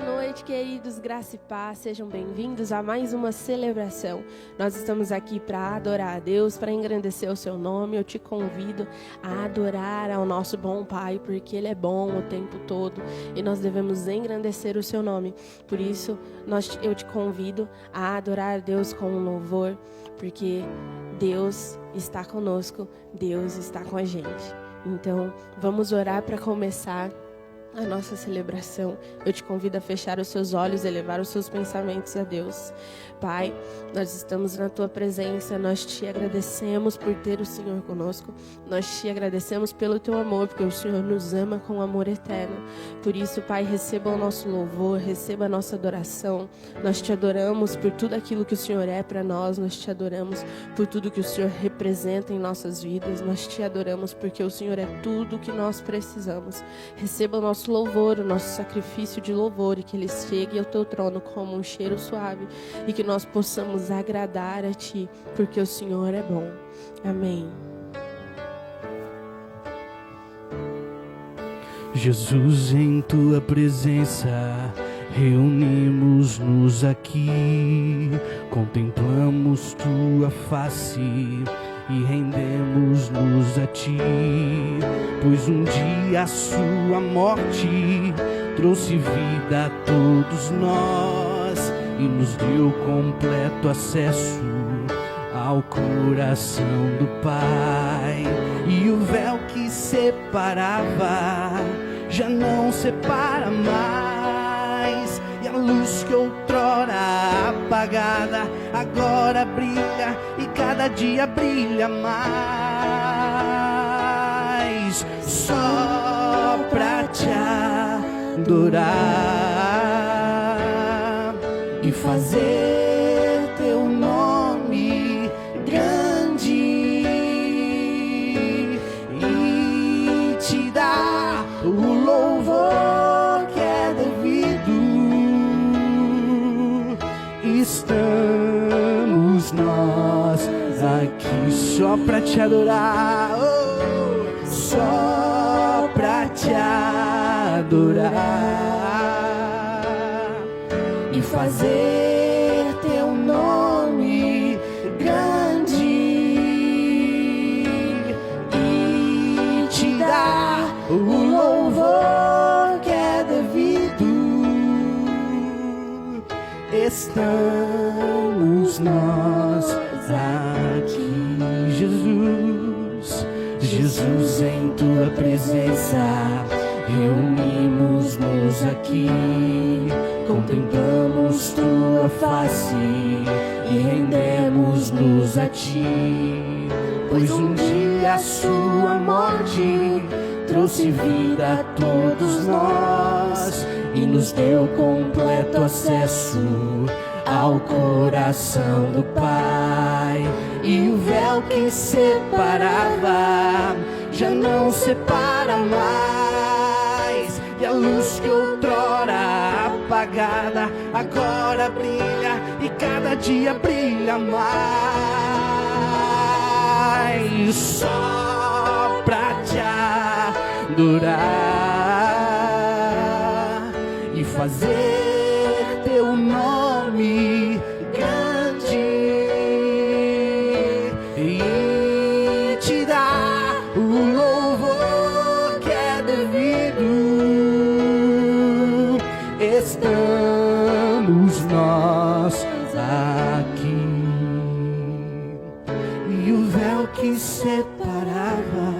noite, queridos, graça e paz, sejam bem-vindos a mais uma celebração. Nós estamos aqui para adorar a Deus, para engrandecer o seu nome. Eu te convido a adorar ao nosso bom Pai, porque Ele é bom o tempo todo e nós devemos engrandecer o seu nome. Por isso, eu te convido a adorar a Deus com louvor, porque Deus está conosco, Deus está com a gente. Então, vamos orar para começar a nossa celebração. Eu te convido a fechar os seus olhos e elevar os seus pensamentos a Deus. Pai, nós estamos na Tua presença, nós te agradecemos por ter o Senhor conosco, nós te agradecemos pelo Teu amor, porque o Senhor nos ama com amor eterno. Por isso, Pai, receba o nosso louvor, receba a nossa adoração. Nós te adoramos por tudo aquilo que o Senhor é para nós, nós te adoramos por tudo que o Senhor representa em nossas vidas, nós te adoramos porque o Senhor é tudo o que nós precisamos. Receba o nosso louvor, o nosso sacrifício de louvor, e que ele chegue ao Teu trono como um cheiro suave, e que nós possamos agradar a Ti, porque o Senhor é bom. Amém. Jesus, em Tua presença reunimos-nos aqui, contemplamos Tua face e rendemos-nos a Ti, pois um dia a Sua morte trouxe vida a todos nós e nos deu completo acesso ao coração do Pai. E o véu que separava já não separa mais, e a luz que outrora apagada agora brilha, e cada dia brilha mais. Só pra te adorar e fazer Teu nome grande e te dar o louvor que é devido. Estamos nós aqui só pra te adorar, só pra te adorar e fazer Teu nome grande e te dar o louvor que é devido. Estamos nós aqui, Jesus, Jesus, em Tua presença reunimos-nos aqui, contemplamos Tua face e rendemos-nos a Ti, pois um dia a Sua morte trouxe vida a todos nós e nos deu completo acesso ao coração do Pai. E o véu que separava já não separa mais, e a luz que outrora apagada agora brilha, e cada dia brilha mais. Só pra te adorar e fazer Teu nome grande e te dar o louvor que é devido. Estamos nós aqui, e o véu que separava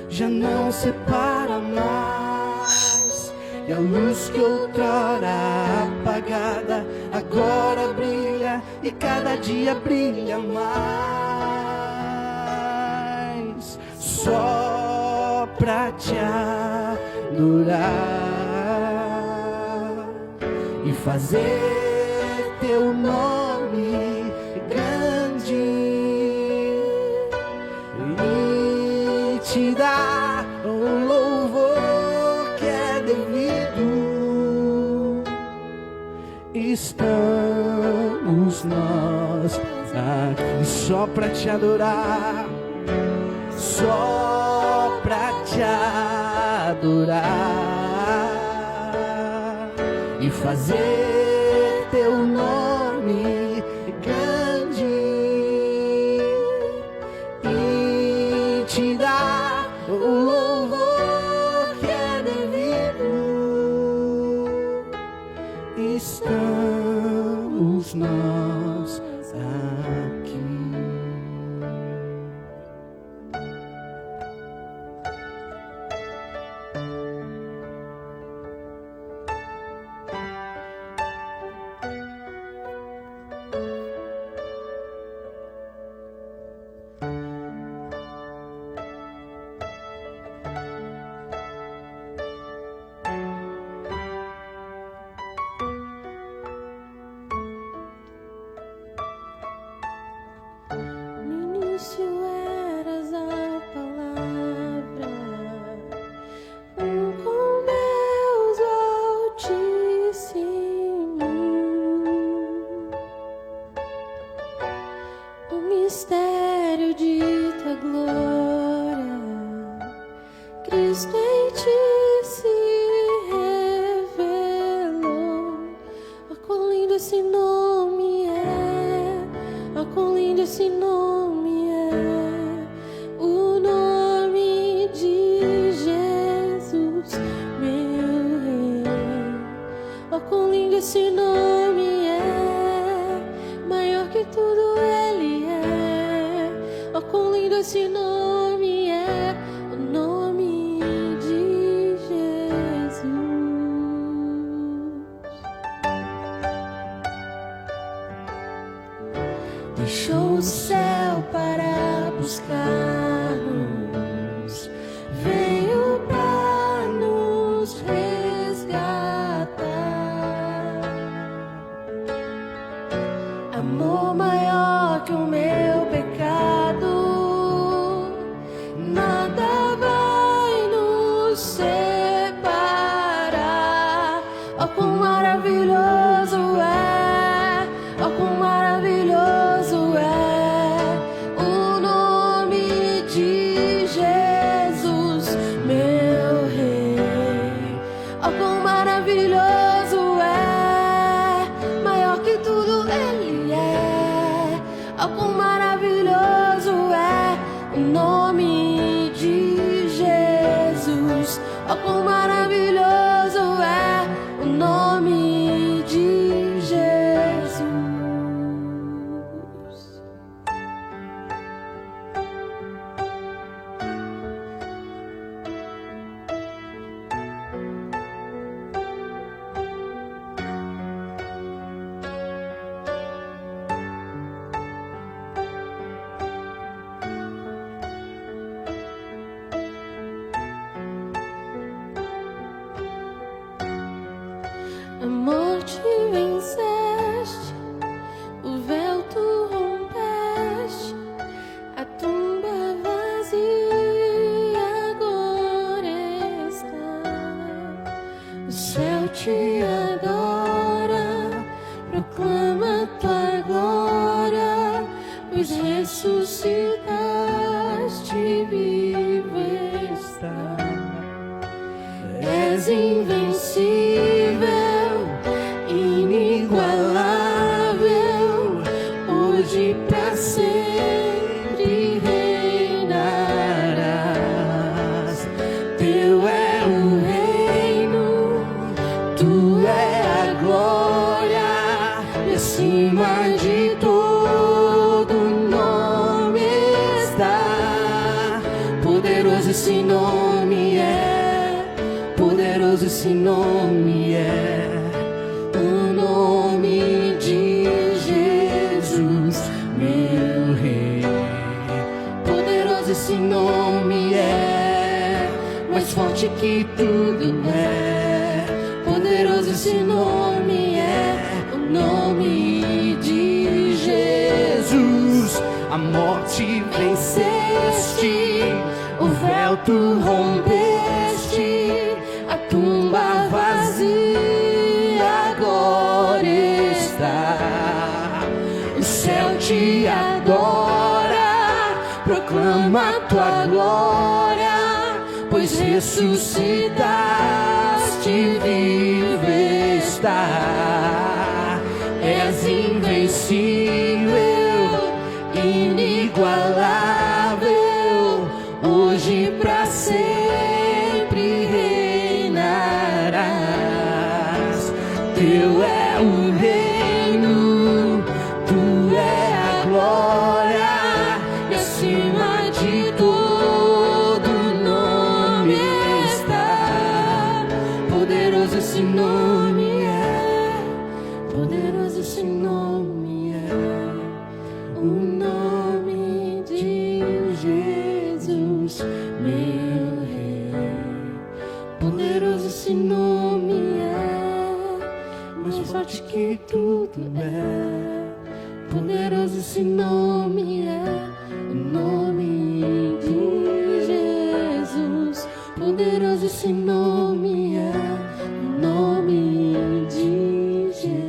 já não separa mais, e a luz que outrora apagada agora brilha, e cada dia brilha mais. Só pra te adorar e fazer Teu nome grande e te dar um louvor que é devido. Estamos nós aqui só pra te adorar, só pra te adorar e fazer teu nome grande e te dar o louvor que é devido. Estamos nós aqui. No início eras a palavra, com Deus Altíssimo. O mistério de tua glória, Cristo em ti se revelou. Oh, quão lindo esse nome é! Oh, quão lindo esse nome é! O nome de Jesus, meu Rei. Oh, quão lindo esse nome é! Maior que tudo Ele é. Oh, quão lindo esse nome é! O nome de Jesus. Deixou o céu para buscar-nos, veio para nos resgatar. Amor maior que o meu pecado, nada vai nos separar. Oh, quão maravilhoso é! Oh, quão maravilhoso é o nome de Jesus, meu Rei. Oh, quão maravilhoso é! Maior que tudo Ele é. Oh, quão maravilhoso é o nome de Jesus. Oh, quão maravilhoso é o nome de Jesus. A morte venceste, o véu tu rompeste, a tumba vazia agora está. O céu te adora, proclama tua glória, pois ressuscitaste, vivo está. És invencível, inigualável, hoje pra sempre reinarás. Teu é o reino, tu é a glória, e acima de todo nome está. Poderoso esse nome é, poderoso esse nome é. O nome de Jesus, meu Rei. Poderoso esse nome é, mais forte que tudo é. Poderoso esse nome é, o nome de Jesus. A morte venceste, o véu tu rompeste, a tumba vazia agora está. O céu te adora, proclama tua glória, pois ressuscitaste, vivo está. És invencível, inigualável, hoje pra sempre reinarás. Teu é o reino, tu é a glória, e acima de todo nome está. Poderoso esse nome é, poderoso esse nome é, o nome de Jesus, meu Rei. Poderoso esse nome é, mais forte que tudo é. Poderoso esse nome é, o nome de Jesus. Poderoso esse nome é, o nome de Jesus.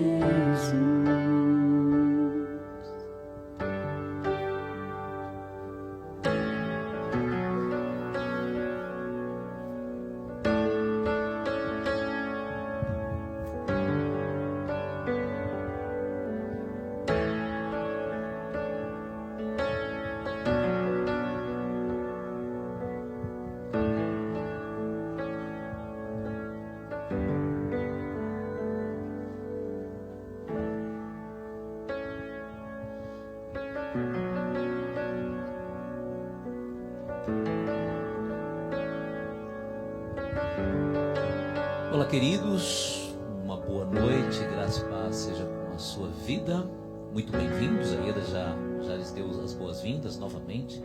Olá, queridos, uma boa noite, graça e paz seja com a sua vida. Muito bem-vindos, a Ieda já lhes deu as boas-vindas novamente.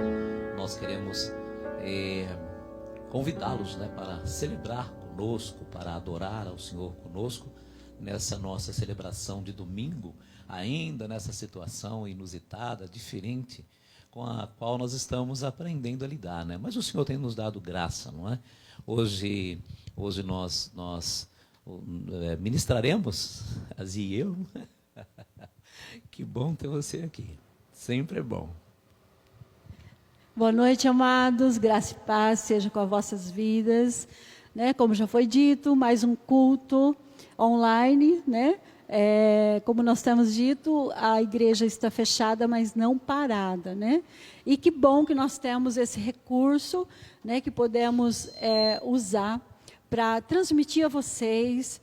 Nós queremos convidá-los, para celebrar conosco, para adorar ao Senhor conosco, nessa nossa celebração de domingo, ainda nessa situação inusitada, diferente, com a qual nós estamos aprendendo a lidar, Mas o Senhor tem nos dado graça, não é? Hoje nós ministraremos, Azia e eu. Que bom ter você aqui, sempre é bom. Boa noite, amados, graça e paz seja com as vossas vidas, Como já foi dito, mais um culto online, como nós temos dito, a igreja está fechada, mas não parada, E que bom que nós temos esse recurso, que podemos usar para transmitir a vocês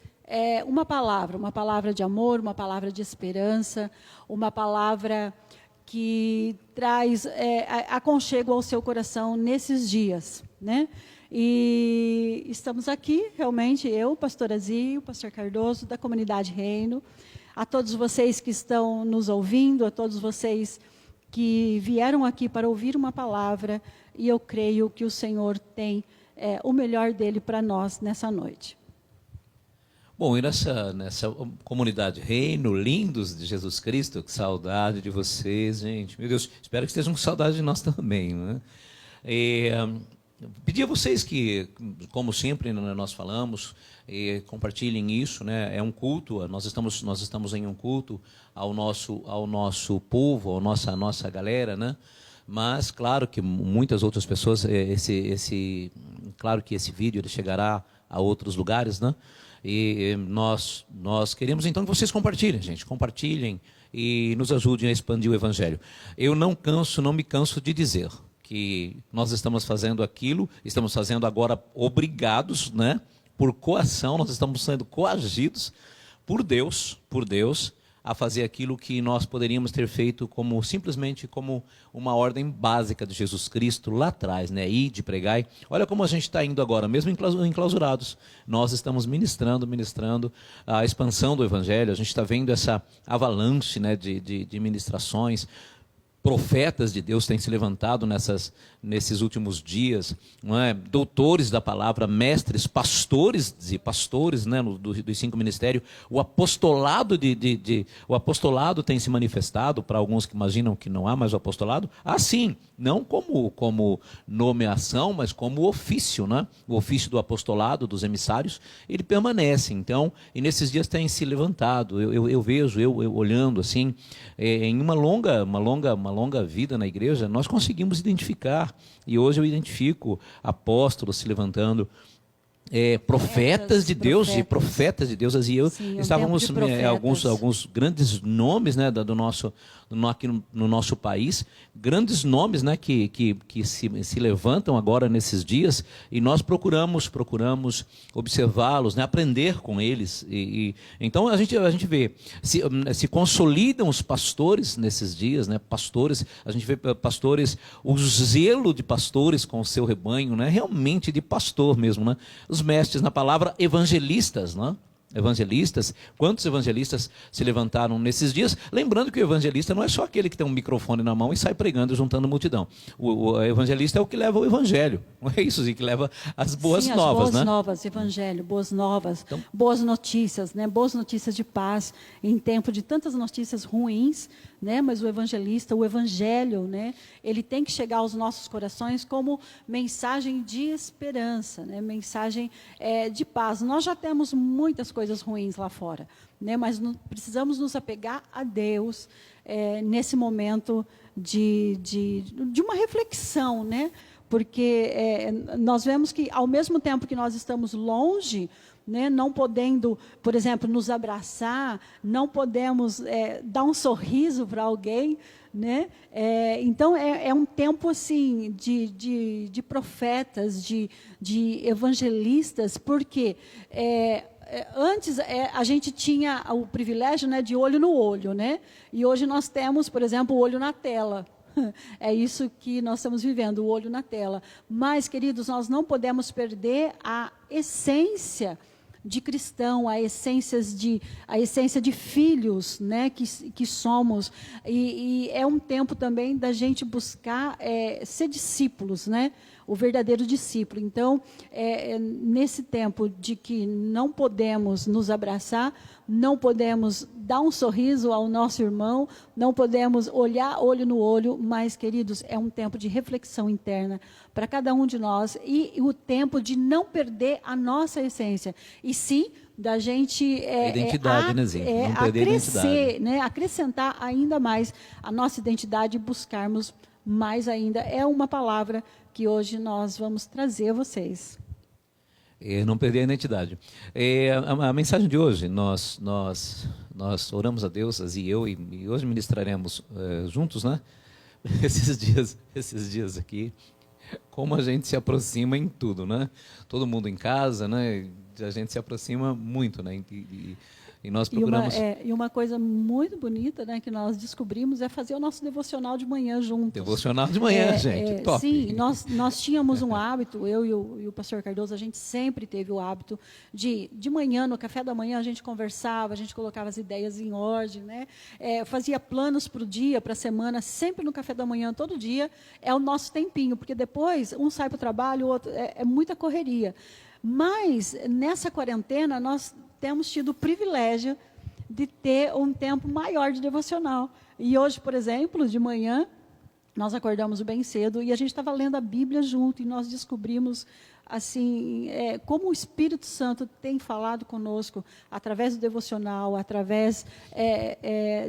uma palavra de amor, uma palavra de esperança, uma palavra que traz aconchego ao seu coração nesses dias, E estamos aqui, realmente, eu, pastor Azia, o pastor Cardoso, da Comunidade Reino, a todos vocês que estão nos ouvindo, a todos vocês que vieram aqui para ouvir uma palavra, e eu creio que o Senhor tem o melhor dele para nós nessa noite. Bom, e nessa Comunidade Reino, lindos de Jesus Cristo, que saudade de vocês, gente. Meu Deus, espero que estejam com saudade de nós também, Pedir a vocês que, como sempre nós falamos, compartilhem isso, É um culto, nós estamos em um culto ao nosso povo, à nossa galera, Mas claro que muitas outras pessoas, claro que esse vídeo ele chegará a outros lugares, E nós queremos então que vocês compartilhem, gente, compartilhem e nos ajudem a expandir o Evangelho. Eu não me canso de dizer que nós estamos fazendo estamos fazendo agora obrigados, por coação, nós estamos sendo coagidos por Deus, a fazer aquilo que nós poderíamos ter feito simplesmente como uma ordem básica de Jesus Cristo lá atrás, Ide, pregai. Olha como a gente está indo agora, mesmo enclausurados, nós estamos ministrando a expansão do Evangelho, a gente está vendo essa avalanche, de ministrações. Profetas de Deus têm se levantado nesses últimos dias, doutores da palavra, mestres, pastores dos 5 ministérios. O apostolado o apostolado tem se manifestado para alguns que imaginam que não há mais o apostolado. Sim, não como nomeação, mas como ofício, O ofício do apostolado, dos emissários, ele permanece. Então, e nesses dias tem se levantado. Eu vejo, olhando assim, em uma longa vida na igreja, nós conseguimos identificar, e hoje eu identifico apóstolos se levantando, profetas de Deus e profetas. profetas de Deus. E eu Sim, um estávamos tempo de profetas. alguns grandes nomes, né, aqui no nosso país, grandes nomes, né, que se levantam agora nesses dias, e nós procuramos observá-los, né, aprender com eles. Então a gente vê se consolidam os pastores nesses dias, né, pastores, a gente vê pastores, o zelo de pastores com o seu rebanho, né, realmente de pastor mesmo, né, os mestres na palavra, evangelistas, né? Evangelistas, quantos evangelistas se levantaram nesses dias? Lembrando que o evangelista não é só aquele que tem um microfone na mão e sai pregando, juntando multidão. O evangelista é o que leva o evangelho, não é isso? E que leva as boas Sim, novas, as boas né? novas, evangelho, boas novas, Então, boas notícias, né? Boas notícias de paz em tempo de tantas notícias ruins, né? Mas o evangelista, o evangelho, né? Ele tem que chegar aos nossos corações como mensagem de esperança, né? Mensagem de paz. Nós já temos muitas coisas ruins lá fora, né? Mas precisamos nos apegar a Deus nesse momento de uma reflexão, né? Porque nós vemos que, ao mesmo tempo que nós estamos longe, né, não podendo, por exemplo, nos abraçar, não podemos dar um sorriso para alguém, né? Então, é um tempo assim de profetas, de evangelistas, porque antes a gente tinha o privilégio, né, de olho no olho, né? E hoje nós temos, por exemplo, o olho na tela. É isso que nós estamos vivendo, o olho na tela. Mas, queridos, nós não podemos perder a essência de cristão, a essência de filhos, né, que somos. E é um tempo também da gente buscar ser discípulos, né? O verdadeiro discípulo. Então, nesse tempo de que não podemos nos abraçar, não podemos dar um sorriso ao nosso irmão, não podemos olhar olho no olho, mas, queridos, é um tempo de reflexão interna para cada um de nós e o tempo de não perder a nossa essência, e sim da gente identidade, né, Zinho? Não perder a crescer, né, acrescentar ainda mais a nossa identidade e buscarmos mais ainda. É uma palavra que hoje nós vamos trazer a vocês. Não perder a identidade. A mensagem de hoje, nós oramos a Deus, e eu, e hoje ministraremos juntos, né? Esses dias aqui, como a gente se aproxima em tudo, né? Todo mundo em casa, né? A gente se aproxima muito, né? E nós procuramos... E uma coisa muito bonita, né, que nós descobrimos é fazer o nosso devocional de manhã juntos. Devocional de manhã, gente, top. Sim, nós tínhamos um hábito, eu e o pastor Cardoso, a gente sempre teve o hábito de manhã, no café da manhã, a gente conversava, a gente colocava as ideias em ordem, né? Fazia planos para o dia, para a semana, sempre no café da manhã, todo dia, é o nosso tempinho, porque depois um sai para o trabalho, o outro, é muita correria. Mas, nessa quarentena, nós temos tido o privilégio de ter um tempo maior de devocional. E hoje, por exemplo, de manhã, nós acordamos bem cedo e a gente estava lendo a Bíblia junto e nós descobrimos assim como o Espírito Santo tem falado conosco através do devocional, através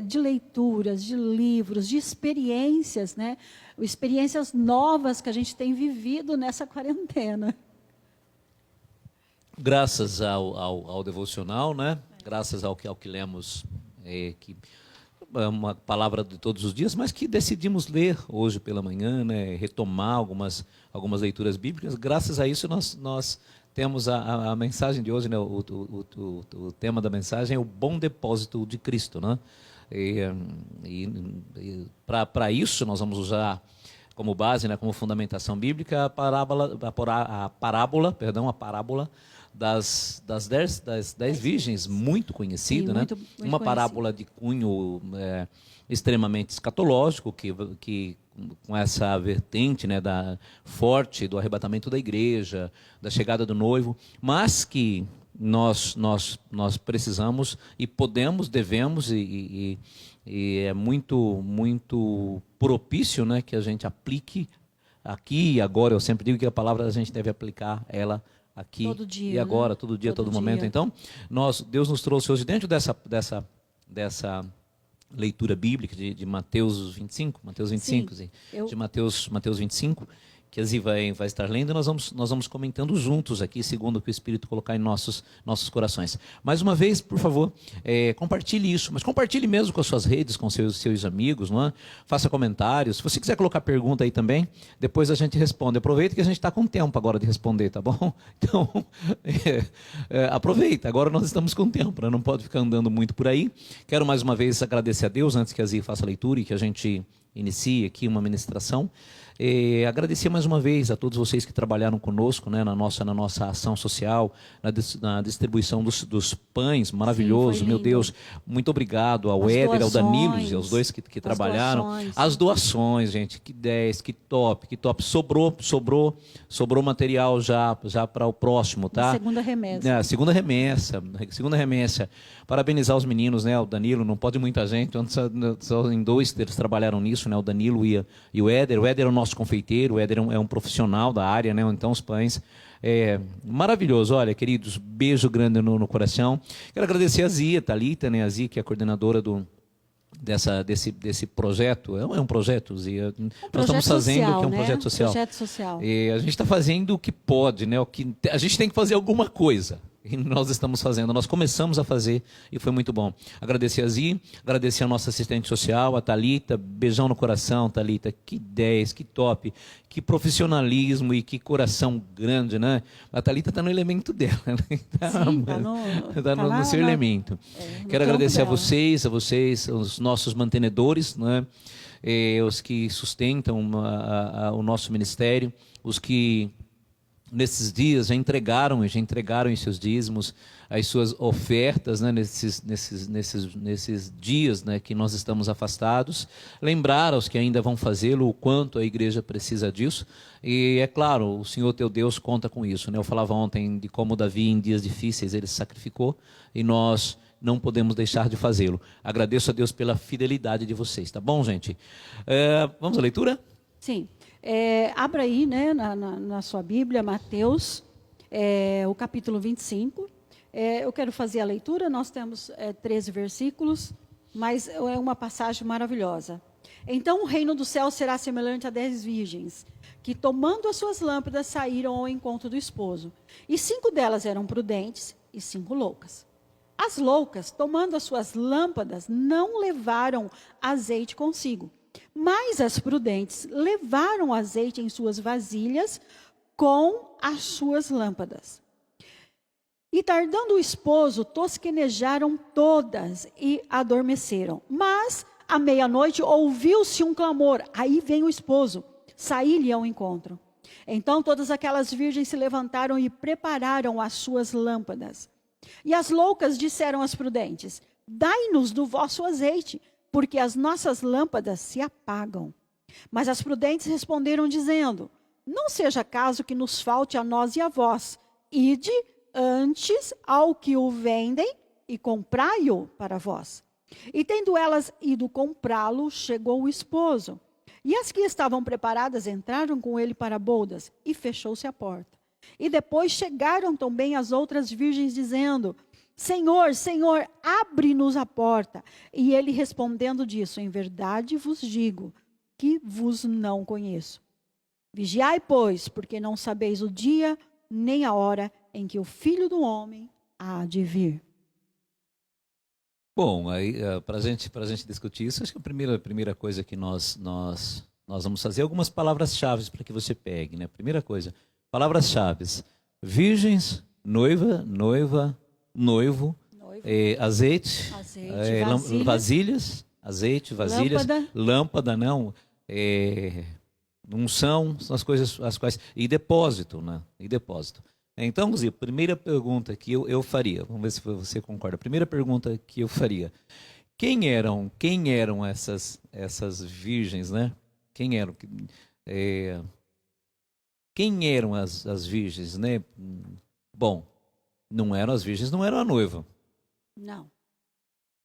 de leituras, de livros, de experiências, né? Experiências novas que a gente tem vivido nessa quarentena. Graças ao devocional, né? Graças ao que lemos, que é uma palavra de todos os dias, mas que decidimos ler hoje pela manhã, né? Retomar algumas leituras bíblicas. Graças a isso nós temos a mensagem de hoje, né? O tema da mensagem é o bom depósito de Cristo, né? E para isso nós vamos usar como base, né? Como fundamentação bíblica a parábola das 10 virgens, muito conhecida, né? Muito uma parábola de cunho extremamente escatológico, que com essa vertente, né, forte do arrebatamento da igreja, da chegada do noivo, mas que nós precisamos e podemos, devemos, e é muito propício, né, que a gente aplique aqui e agora. Eu sempre digo que a palavra a gente deve aplicar ela aqui todo dia, e agora, né? Todo dia, todo momento. Então, Deus nos trouxe hoje dentro dessa leitura bíblica de Mateus 25, de Mateus 25, a Zi vai estar lendo, e nós vamos comentando juntos aqui, segundo o que o Espírito colocar em nossos corações. Mais uma vez, por favor, compartilhe isso, mas compartilhe mesmo com as suas redes, com seus amigos, não é? Faça comentários. Se você quiser colocar pergunta aí também, depois a gente responde. Aproveita que a gente está com tempo agora de responder, tá bom? Então, aproveita, agora nós estamos com tempo, né? Não pode ficar andando muito por aí. Quero mais uma vez agradecer a Deus, antes que a Zi faça a leitura e que a gente inicie aqui uma ministração. Agradecer mais uma vez a todos vocês que trabalharam conosco, né, na nossa ação social, na distribuição dos pães, maravilhoso. Sim, meu Deus, muito obrigado ao Éder, ao Danilo, e aos dois que trabalharam. As doações, gente, que 10, que top. Sobrou material já para o próximo, tá? Segunda remessa. Segunda remessa. Parabenizar os meninos, né, o Danilo, não pode muita gente, só em dois eles trabalharam nisso, né, o Danilo e o Éder. O Éder é o nosso confeiteiro, o Éder é um profissional da área, né? Então os pães maravilhoso. Olha, queridos, beijo grande no coração. Quero agradecer a Zia, Thalita, né? A Zia, que é a coordenadora desse projeto. É um projeto, Zia. Nós estamos fazendo social, que é um projeto social. Projeto social. A gente está fazendo o que pode, né? A gente tem que fazer alguma coisa. E nós estamos fazendo, nós começamos a fazer e foi muito bom. Agradecer a Zi, agradecer a nossa assistente social, a Thalita, beijão no coração, Thalita, que 10, que top, que profissionalismo e que coração grande, né? A Thalita está no elemento dela, né? Está no seu elemento. Quero agradecer a vocês, os nossos mantenedores, né? Os que sustentam o nosso ministério, os que nesses dias já entregaram em seus dízimos, as suas ofertas, né, nesses dias, né, que nós estamos afastados. Lembrar aos que ainda vão fazê-lo o quanto a igreja precisa disso. E é claro, o Senhor teu Deus conta com isso, né? Eu falava ontem de como Davi em dias difíceis ele se sacrificou e nós não podemos deixar de fazê-lo. Agradeço a Deus pela fidelidade de vocês, tá bom, gente? Vamos à leitura? Sim. Abra aí, né, na sua Bíblia, Mateus, o capítulo 25. Eu quero fazer a leitura, nós temos 13 versículos, mas é uma passagem maravilhosa. Então o reino do céu será semelhante a 10 virgens, que tomando as suas lâmpadas saíram ao encontro do esposo. E 5 delas eram prudentes e 5 loucas. As loucas, tomando as suas lâmpadas, não levaram azeite consigo. Mas as prudentes levaram azeite em suas vasilhas com as suas lâmpadas. E tardando o esposo, tosquenejaram todas e adormeceram. Mas à meia-noite ouviu-se um clamor. Aí vem o esposo, sair-lhe ao encontro. Então todas aquelas virgens se levantaram e prepararam as suas lâmpadas. E as loucas disseram às prudentes: dai-nos do vosso azeite, porque as nossas lâmpadas se apagam. Mas as prudentes responderam dizendo: não seja caso que nos falte a nós e a vós. Ide antes ao que o vendem e comprai-o para vós. E tendo elas ido comprá-lo, chegou o esposo. E as que estavam preparadas entraram com ele para bodas, e fechou-se a porta. E depois chegaram também as outras virgens, dizendo: Senhor, Senhor, abre-nos a porta. E ele respondendo disse: em verdade vos digo que vos não conheço. Vigiai, pois, porque não sabeis o dia nem a hora em que o Filho do Homem há de vir. Bom, aí para a gente discutir isso, acho que a primeira coisa que nós vamos fazer algumas palavras-chave para que você pegue, né? Primeira coisa, palavras-chave: virgens, noiva, noivo, azeite, vasilhas, azeite, vasilhas, lâmpada, não, unção, são as coisas as quais, e depósito, né? E depósito. Então, Zia, primeira pergunta que eu faria, vamos ver se você concorda. Primeira pergunta que eu faria: quem eram essas virgens, né? Quem eram as virgens, né? Bom, não eram as virgens, não eram a noiva. Não.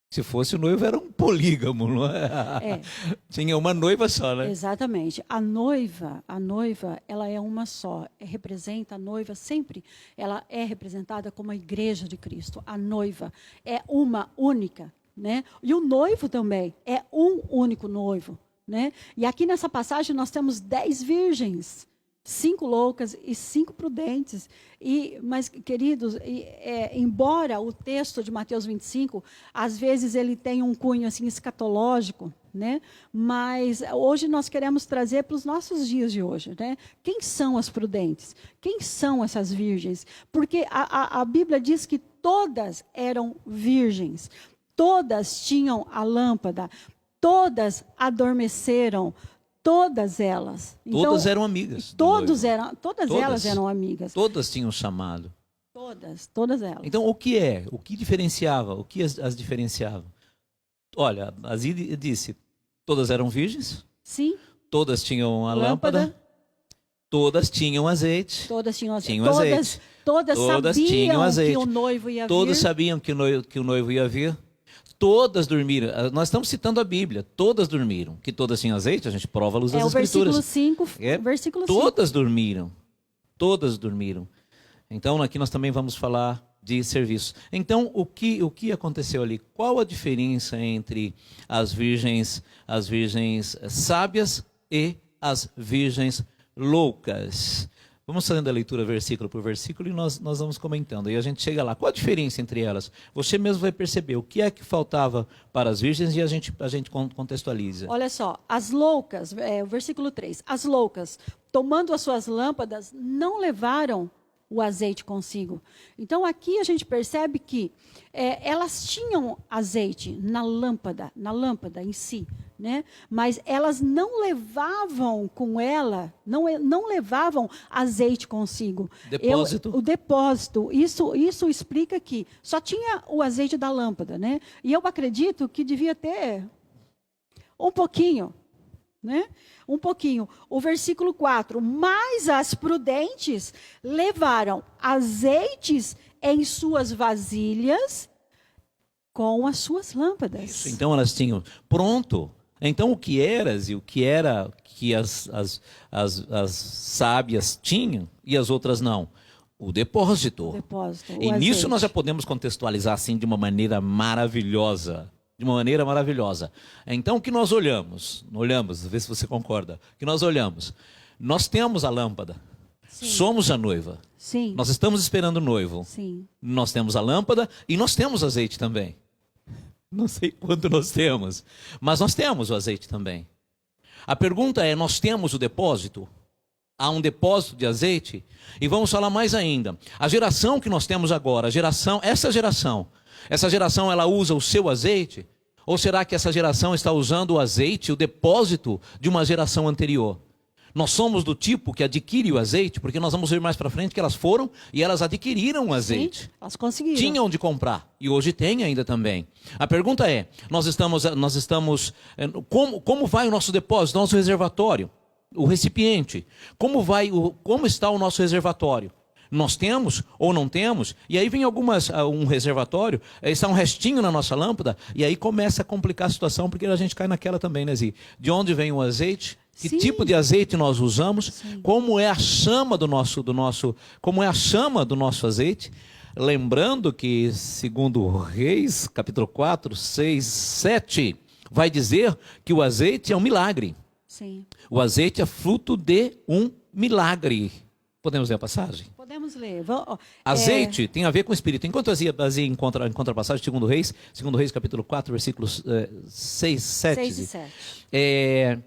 Se fosse o noivo, era um polígamo, não é? Tinha uma noiva só, né? Exatamente. A noiva, ela é uma só. Representa a noiva sempre. Ela é representada como a igreja de Cristo. A noiva é uma única, né? E o noivo também é um único noivo, né? E aqui nessa passagem nós temos 10 virgens. 5 loucas e 5 prudentes. Mas, queridos, embora o texto de Mateus 25, às vezes ele tem um cunho assim, escatológico, né? Mas hoje nós queremos trazer para os nossos dias de hoje, né? Quem são as prudentes? Quem são essas virgens? Porque a Bíblia diz que todas eram virgens, todas tinham a lâmpada, todas adormeceram, todas elas. Todas então, eram amigas. Todas elas eram amigas. Todas tinham chamado. Todas elas. Então, o que diferenciava? O que as diferenciava? Olha, Azide disse, todas eram virgens. Sim. Todas tinham a lâmpada. Todas tinham azeite. Todas tinham azeite. Azeite. Todas sabiam tinham azeite. que o noivo ia vir. Todas sabiam que o noivo ia vir. Todas dormiram. Nós estamos citando a Bíblia. Todas dormiram. Que todas tinham azeite, a gente prova a luz das Escrituras. Versículo 5. Todas dormiram. Todas dormiram. Então, aqui nós também vamos falar de serviço. Então, o que aconteceu ali? Qual a diferença entre as virgens sábias e as virgens loucas? Vamos fazendo a leitura versículo por versículo e nós vamos comentando. E a gente chega lá. Qual a diferença entre elas? Você mesmo vai perceber o que é que faltava para as virgens e a gente contextualiza. Olha só, as loucas, o versículo 3. As loucas, tomando as suas lâmpadas, não levaram o azeite consigo. Então, aqui a gente percebe que elas tinham azeite na lâmpada em si, né? Mas elas não levavam com ela, não levavam azeite consigo. Depósito. O depósito, isso explica que só tinha o azeite da lâmpada, né? E eu acredito que devia ter um pouquinho, né? Um pouquinho. O versículo 4. Mas as prudentes levaram azeites em suas vasilhas com as suas lâmpadas. Isso, então elas tinham pronto. Então o que eras e o que era que as sábias tinham e as outras não? O depósito. E nisso nós já podemos contextualizar assim de uma maneira maravilhosa. De uma maneira maravilhosa. Então, o que nós olhamos, vê se você concorda, que nós olhamos, nós temos a lâmpada, sim. Somos a noiva, sim. Nós estamos esperando o noivo, sim. Nós temos a lâmpada e nós temos azeite também. Não sei quanto nós temos, mas nós temos o azeite também. A pergunta é, nós temos o depósito? Há um depósito de azeite? E vamos falar mais ainda, a geração que nós temos agora, essa geração ela usa o seu azeite? Ou será que essa geração está usando o azeite, o depósito de uma geração anterior? Nós somos do tipo que adquire o azeite, porque nós vamos ver mais para frente que elas foram e elas adquiriram o azeite. Sim, elas conseguiram. Tinham de comprar e hoje tem ainda também. A pergunta é, como vai o nosso depósito, nosso reservatório, o recipiente? Como está o nosso reservatório? Nós temos ou não temos, e aí vem um reservatório, está um restinho na nossa lâmpada, e aí começa a complicar a situação, porque a gente cai naquela também, né, Zi? De onde vem o azeite? Que Sim. tipo de azeite nós usamos? Sim. Como é a chama do nosso azeite? Lembrando que, segundo Reis, capítulo 4, 6, 7, vai dizer que o azeite é um milagre. Sim. O azeite é fruto de um milagre. Podemos ler a passagem? Podemos ler. Azeite tem a ver com o Espírito. Enquanto Azia encontra a passagem, segundo Reis capítulo 4, versículos 6, 7. 6 e 7.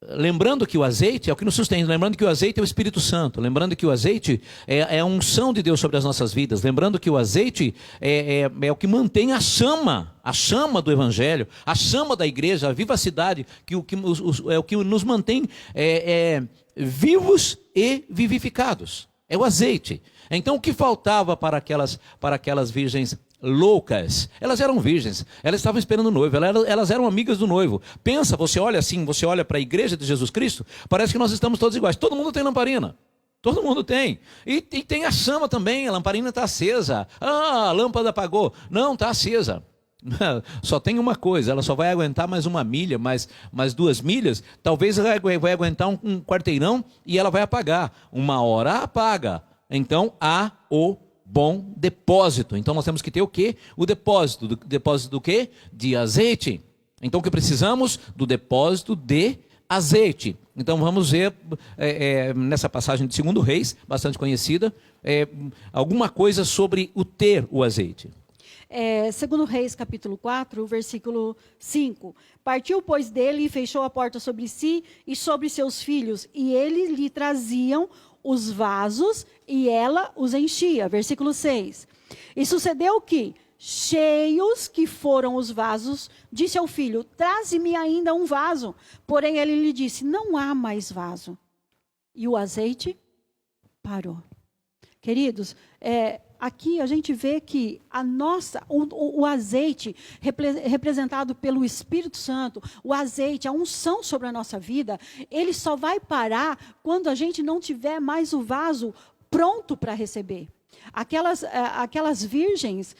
Lembrando que o azeite é o que nos sustenta, lembrando que o azeite é o Espírito Santo, lembrando que o azeite é a unção de Deus sobre as nossas vidas, lembrando que o azeite é o que mantém a chama do Evangelho, a chama da igreja, a vivacidade, é o que nos mantém vivos e vivificados. É o azeite. Então o que faltava para aquelas virgens loucas? Elas eram virgens, elas estavam esperando o noivo, elas eram amigas do noivo. Pensa, você olha para a igreja de Jesus Cristo, parece que nós estamos todos iguais, todo mundo tem lamparina. Todo mundo tem. E tem a chama também, a lamparina está acesa. Ah, a lâmpada apagou. Não, está acesa. Só tem uma coisa, ela só vai aguentar mais 1 milha, mais 2 milhas, talvez ela vai aguentar um quarteirão e ela vai apagar. 1 hora apaga. Então há o bom depósito. Então nós temos que ter o quê? O depósito. Depósito do quê? De azeite. Então o que precisamos? Do depósito de azeite. Então vamos ver nessa passagem de 2 Reis, bastante conhecida, alguma coisa sobre o ter o azeite. 2 Reis, capítulo 4, versículo 5. Partiu, pois, dele e fechou a porta sobre si e sobre seus filhos, e eles lhe traziam os vasos e ela os enchia. Versículo 6. E sucedeu que, cheios que foram os vasos, disse ao filho: traze-me ainda um vaso. Porém ele lhe disse: não há mais vaso. E o azeite parou. Queridos, aqui a gente vê que o azeite representado pelo Espírito Santo, o azeite, a unção sobre a nossa vida, ele só vai parar quando a gente não tiver mais o vaso pronto para receber. Aquelas virgens,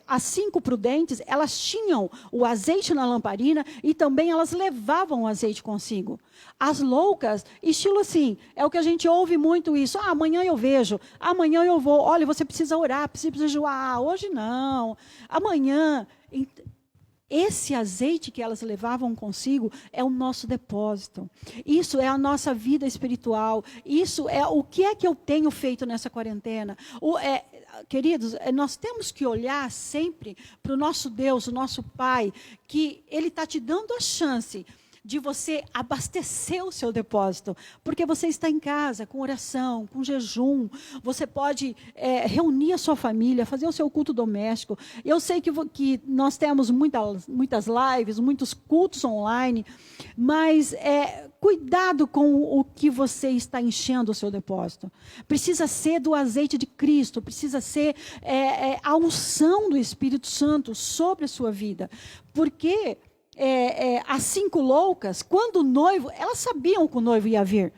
as 5 prudentes, elas tinham o azeite na lamparina e também elas levavam o azeite consigo. As loucas, estilo assim, é o que a gente ouve muito isso. Amanhã eu vejo, amanhã eu vou. Olha, você precisa orar, precisa jejuar. Hoje não, amanhã. Esse azeite que elas levavam consigo é o nosso depósito. Isso é a nossa vida espiritual. Isso é o que é que eu tenho feito nessa quarentena. Queridos, nós temos que olhar sempre para o nosso Deus, o nosso Pai, que Ele está te dando a chance de você abastecer o seu depósito, porque você está em casa, com oração, com jejum, você pode reunir a sua família, fazer o seu culto doméstico. Eu sei que nós temos muitas lives, muitos cultos online, mas cuidado com o que você está enchendo o seu depósito. Precisa ser do azeite de Cristo, precisa ser a unção do Espírito Santo sobre a sua vida, porque as 5 loucas, quando o noivo, elas sabiam que o noivo ia vir,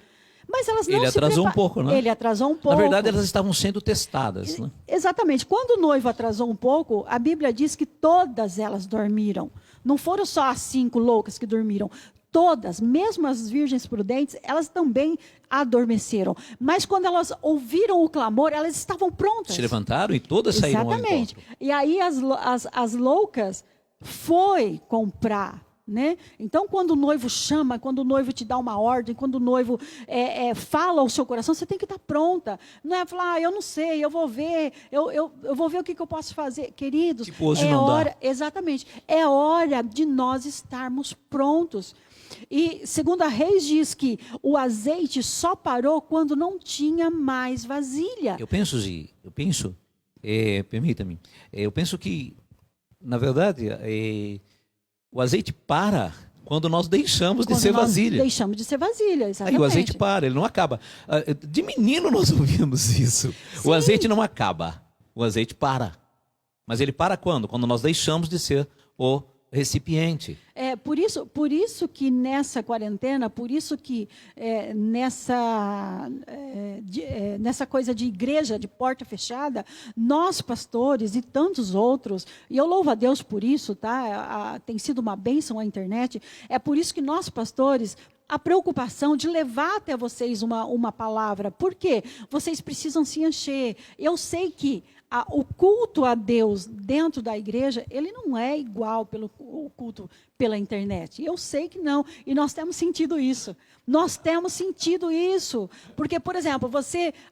mas elas não Ele atrasou um pouco, né? Ele atrasou um pouco. Na verdade, elas estavam sendo testadas, né? Exatamente. Quando o noivo atrasou um pouco, a Bíblia diz que todas elas dormiram. Não foram só as 5 loucas que dormiram. Todas, mesmo as virgens prudentes, elas também adormeceram. Mas quando elas ouviram o clamor, elas estavam prontas. Se levantaram e todas saíram ao encontro. Exatamente. E aí as loucas foi comprar, né? Então, quando o noivo chama, quando o noivo te dá uma ordem, quando o noivo fala ao seu coração, você tem que estar pronta. Não é falar, eu não sei, eu vou ver, eu vou ver o que eu posso fazer. Queridos, tipo, hoje não hora, dá. exatamente, é hora de nós estarmos prontos. E 2 Reis diz que o azeite só parou quando não tinha mais vasilha. Permita-me, eu penso que na verdade, o azeite para quando nós deixamos de ser vasilha. Deixamos de ser vasilha, exatamente. Aí o azeite para, ele não acaba. De menino nós ouvimos isso. Sim. O azeite não acaba, o azeite para. Mas ele para quando? Quando nós deixamos de ser o recipiente. Por isso que nessa quarentena, por isso que nessa coisa de igreja, de porta fechada, nós pastores e tantos outros, e eu louvo a Deus por isso, tá? Tem sido uma bênção a internet, é por isso que nós pastores, a preocupação de levar até vocês uma palavra, porque vocês precisam se encher. Eu sei que o culto a Deus dentro da igreja, ele não é igual o culto pela internet. Eu sei que não, e nós temos sentido isso. Nós temos sentido isso, porque, por exemplo,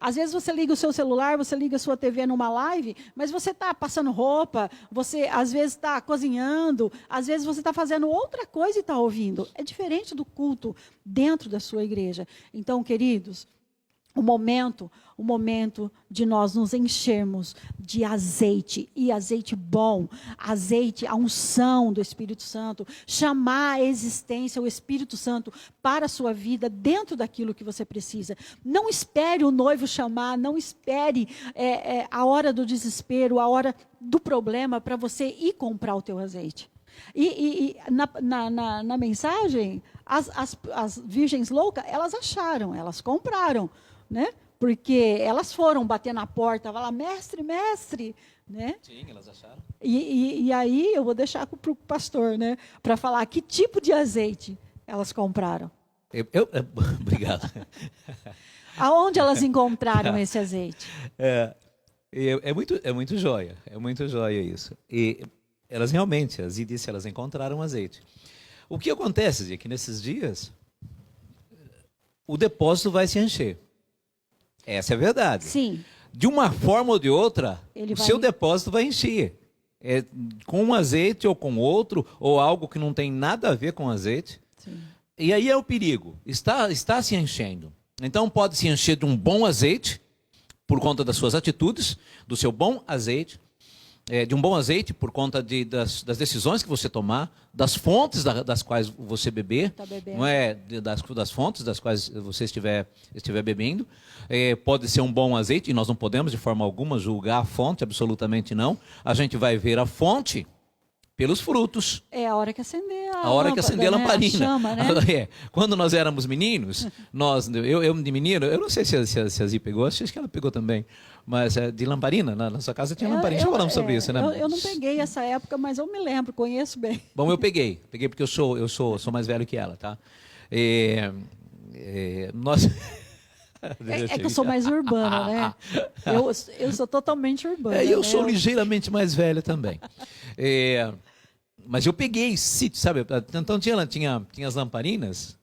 às vezes você liga o seu celular, você liga a sua TV numa live, mas você está passando roupa, você às vezes está cozinhando, às vezes você está fazendo outra coisa e está ouvindo. É diferente do culto dentro da sua igreja. Então, queridos, o momento de nós nos enchermos de azeite, e azeite bom, azeite, a unção do Espírito Santo, chamar a existência, o Espírito Santo para a sua vida, dentro daquilo que você precisa. Não espere o noivo chamar, não espere a hora do desespero, a hora do problema para você ir comprar o teu azeite. E na mensagem, as virgens loucas, elas acharam, elas compraram, né? Porque elas foram bater na porta, falar, mestre, né? Sim, elas acharam. E aí eu vou deixar para o pastor, né? Para falar que tipo de azeite elas compraram. Obrigado. Aonde elas encontraram esse azeite? É muito joia isso. E elas realmente, as IDs, elas encontraram azeite. O que acontece é que nesses dias o depósito vai se encher. Essa é a verdade. Sim. De uma forma ou de outra, Ele o vai- seu depósito vai encher. Com um azeite ou com outro, ou algo que não tem nada a ver com azeite. Sim. E aí é o perigo. Está se enchendo. Então pode se encher de um bom azeite, por conta das suas atitudes, do seu bom azeite, de um bom azeite por conta das decisões que você tomar, das fontes das quais você beber, Tá bebendo. não é das fontes das quais você estiver bebendo. Pode ser um bom azeite, e nós não podemos de forma alguma julgar a fonte, absolutamente não. A gente vai ver a fonte pelos frutos. É a hora que acender A hora que acender a lâmpada, lamparina. Né? A chama, né? Quando nós éramos meninos, eu de menino, eu não sei se a Zi pegou, acho que ela pegou também, mas de lamparina, na sua casa tinha lamparina. Já falamos sobre isso, né? Eu não peguei essa época, mas eu me lembro, conheço bem. Bom, eu peguei porque eu sou mais velho que ela, tá? Nós... É que eu sou mais urbana, né? Eu sou totalmente urbana. Eu né? sou ligeiramente mais velho também. Mas eu peguei sítio, sabe? Então tinha as lamparinas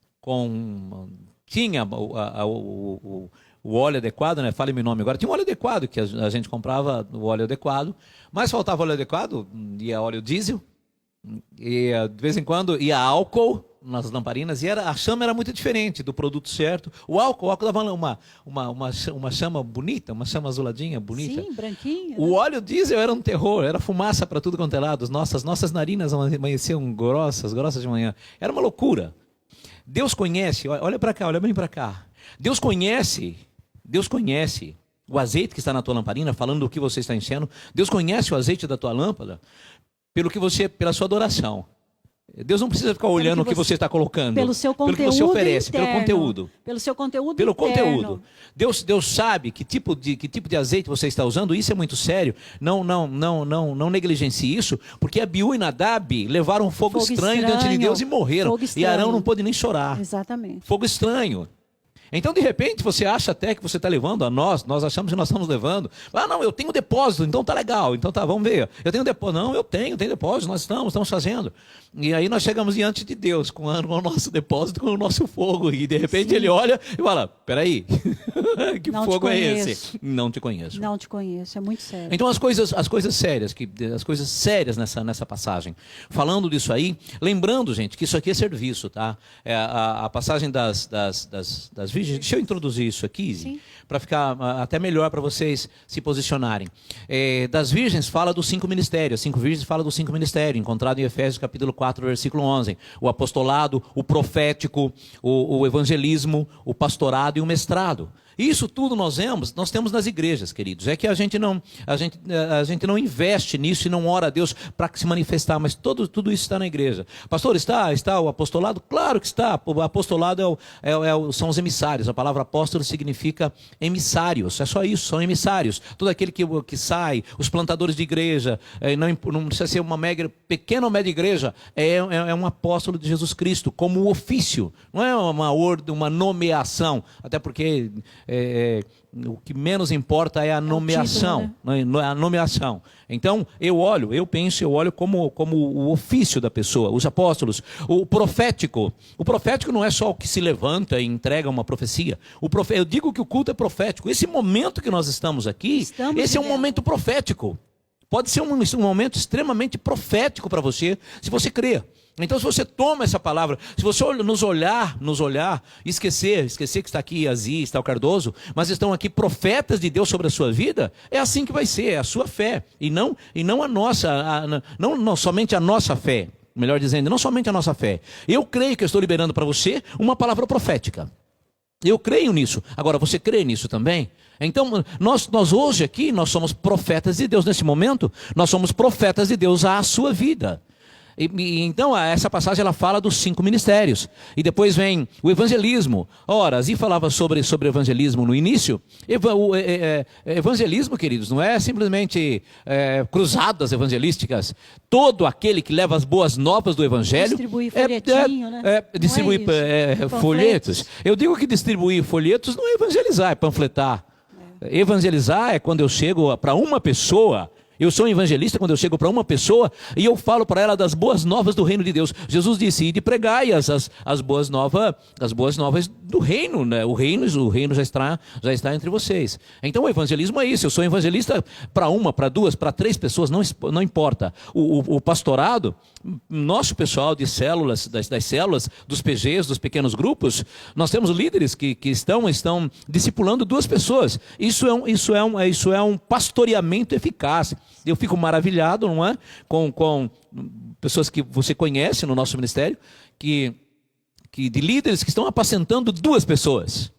tinha o óleo adequado, né? Fale-me o nome agora. Tinha um óleo adequado que a gente comprava, o óleo adequado, mas faltava óleo adequado, ia óleo diesel, e de vez em quando ia álcool nas lamparinas, e a chama era muito diferente do produto certo. O álcool dava uma chama bonita, uma chama azuladinha, bonita. Sim, branquinho. O óleo diesel era um terror, era fumaça para tudo quanto é lado. Nossas narinas amanheciam grossas de manhã. Era uma loucura. Deus conhece, olha para cá, olha bem para cá. Deus conhece o azeite que está na tua lamparina, falando do que você está enchendo. Deus conhece o azeite da tua lâmpada pela sua adoração. Deus não precisa ficar olhando o que você está colocando. Pelo seu conteúdo pelo que você oferece, interno, pelo conteúdo. Pelo seu conteúdo Pelo interno. conteúdo. Deus sabe que tipo de azeite você está usando. Isso é muito sério. Não negligencie isso, porque Abiú e Nadab levaram um fogo estranho diante de Deus e morreram. E Arão não pôde nem chorar. Exatamente. Fogo estranho. Então, de repente, você acha até que você está levando nós achamos que nós estamos levando. Não, eu tenho depósito, então tá legal. Então tá, vamos ver. Eu tenho depósito. Não, eu tenho depósito, nós estamos fazendo. E aí nós chegamos diante de Deus com o nosso depósito, com o nosso fogo. E de repente Sim. ele olha e fala, peraí, que Não fogo te é conheço. esse? Não te conheço. Não te conheço, é muito sério. Então as coisas sérias nessa passagem. Falando disso aí, lembrando, gente, que isso aqui é serviço, tá? A passagem das virgens, deixa eu introduzir isso aqui, para ficar até melhor para vocês se posicionarem. Das virgens fala dos 5 ministérios, 5 virgens fala dos 5 ministérios, encontrado em Efésios capítulo 4, versículo 11. O apostolado, o profético, o evangelismo, o pastorado e o mestrado. Isso tudo nós temos nas igrejas, queridos. É que a gente não investe nisso e não ora a Deus para se manifestar, mas tudo isso está na igreja. Pastor, está o apostolado? Claro que está. O apostolado são os emissários. A palavra apóstolo significa emissários. É só isso, são emissários. Todo aquele que sai, os plantadores de igreja, não precisa ser uma pequena ou média igreja, é um apóstolo de Jesus Cristo, como ofício. Não é uma nomeação, até porque o que menos importa é a nomeação, título, né? A nomeação. Então eu olho como o ofício da pessoa, os apóstolos. O profético não é só o que se levanta e entrega uma profecia. Eu digo que o culto é profético. Esse momento que nós estamos aqui, esse é um momento profético. Pode ser um momento extremamente profético para você, se você crer. Então, se você toma essa palavra, se você nos olhar, esquecer que está aqui Azi, está o Cardoso, mas estão aqui profetas de Deus sobre a sua vida, é assim que vai ser, é a sua fé, e não a nossa, não somente a nossa fé, melhor dizendo, não somente a nossa fé. Eu creio que eu estou liberando para você uma palavra profética. Eu creio nisso. Agora, você crê nisso também? Então, nós hoje aqui, nós somos profetas de Deus. Nesse momento, nós somos profetas de Deus à sua vida. Então, essa passagem ela fala dos 5 ministérios. E depois vem o evangelismo. Ora, Azi falava sobre evangelismo no início. Evangelismo, queridos, não é simplesmente cruzadas evangelísticas. Todo aquele que leva as boas novas do evangelho... Distribuir folhetinho, né? Distribuir folhetos. Eu digo que distribuir folhetos não é evangelizar, é panfletar. Evangelizar é quando eu chego para uma pessoa Eu sou um evangelista quando eu chego para uma pessoa e eu falo para ela das boas novas do reino de Deus. Jesus disse, ide pregai as boas novas do reino, né? O reino já está entre vocês. Então o evangelismo é isso. Eu sou evangelista para uma, para duas, para três pessoas, não importa. O pastorado, nosso pessoal de células, das células, dos PGs, dos pequenos grupos, nós temos líderes que estão discipulando duas pessoas. Isso é um pastoreamento eficaz. Eu fico maravilhado, não é? Com pessoas que você conhece no nosso ministério, de líderes que estão apacentando duas pessoas.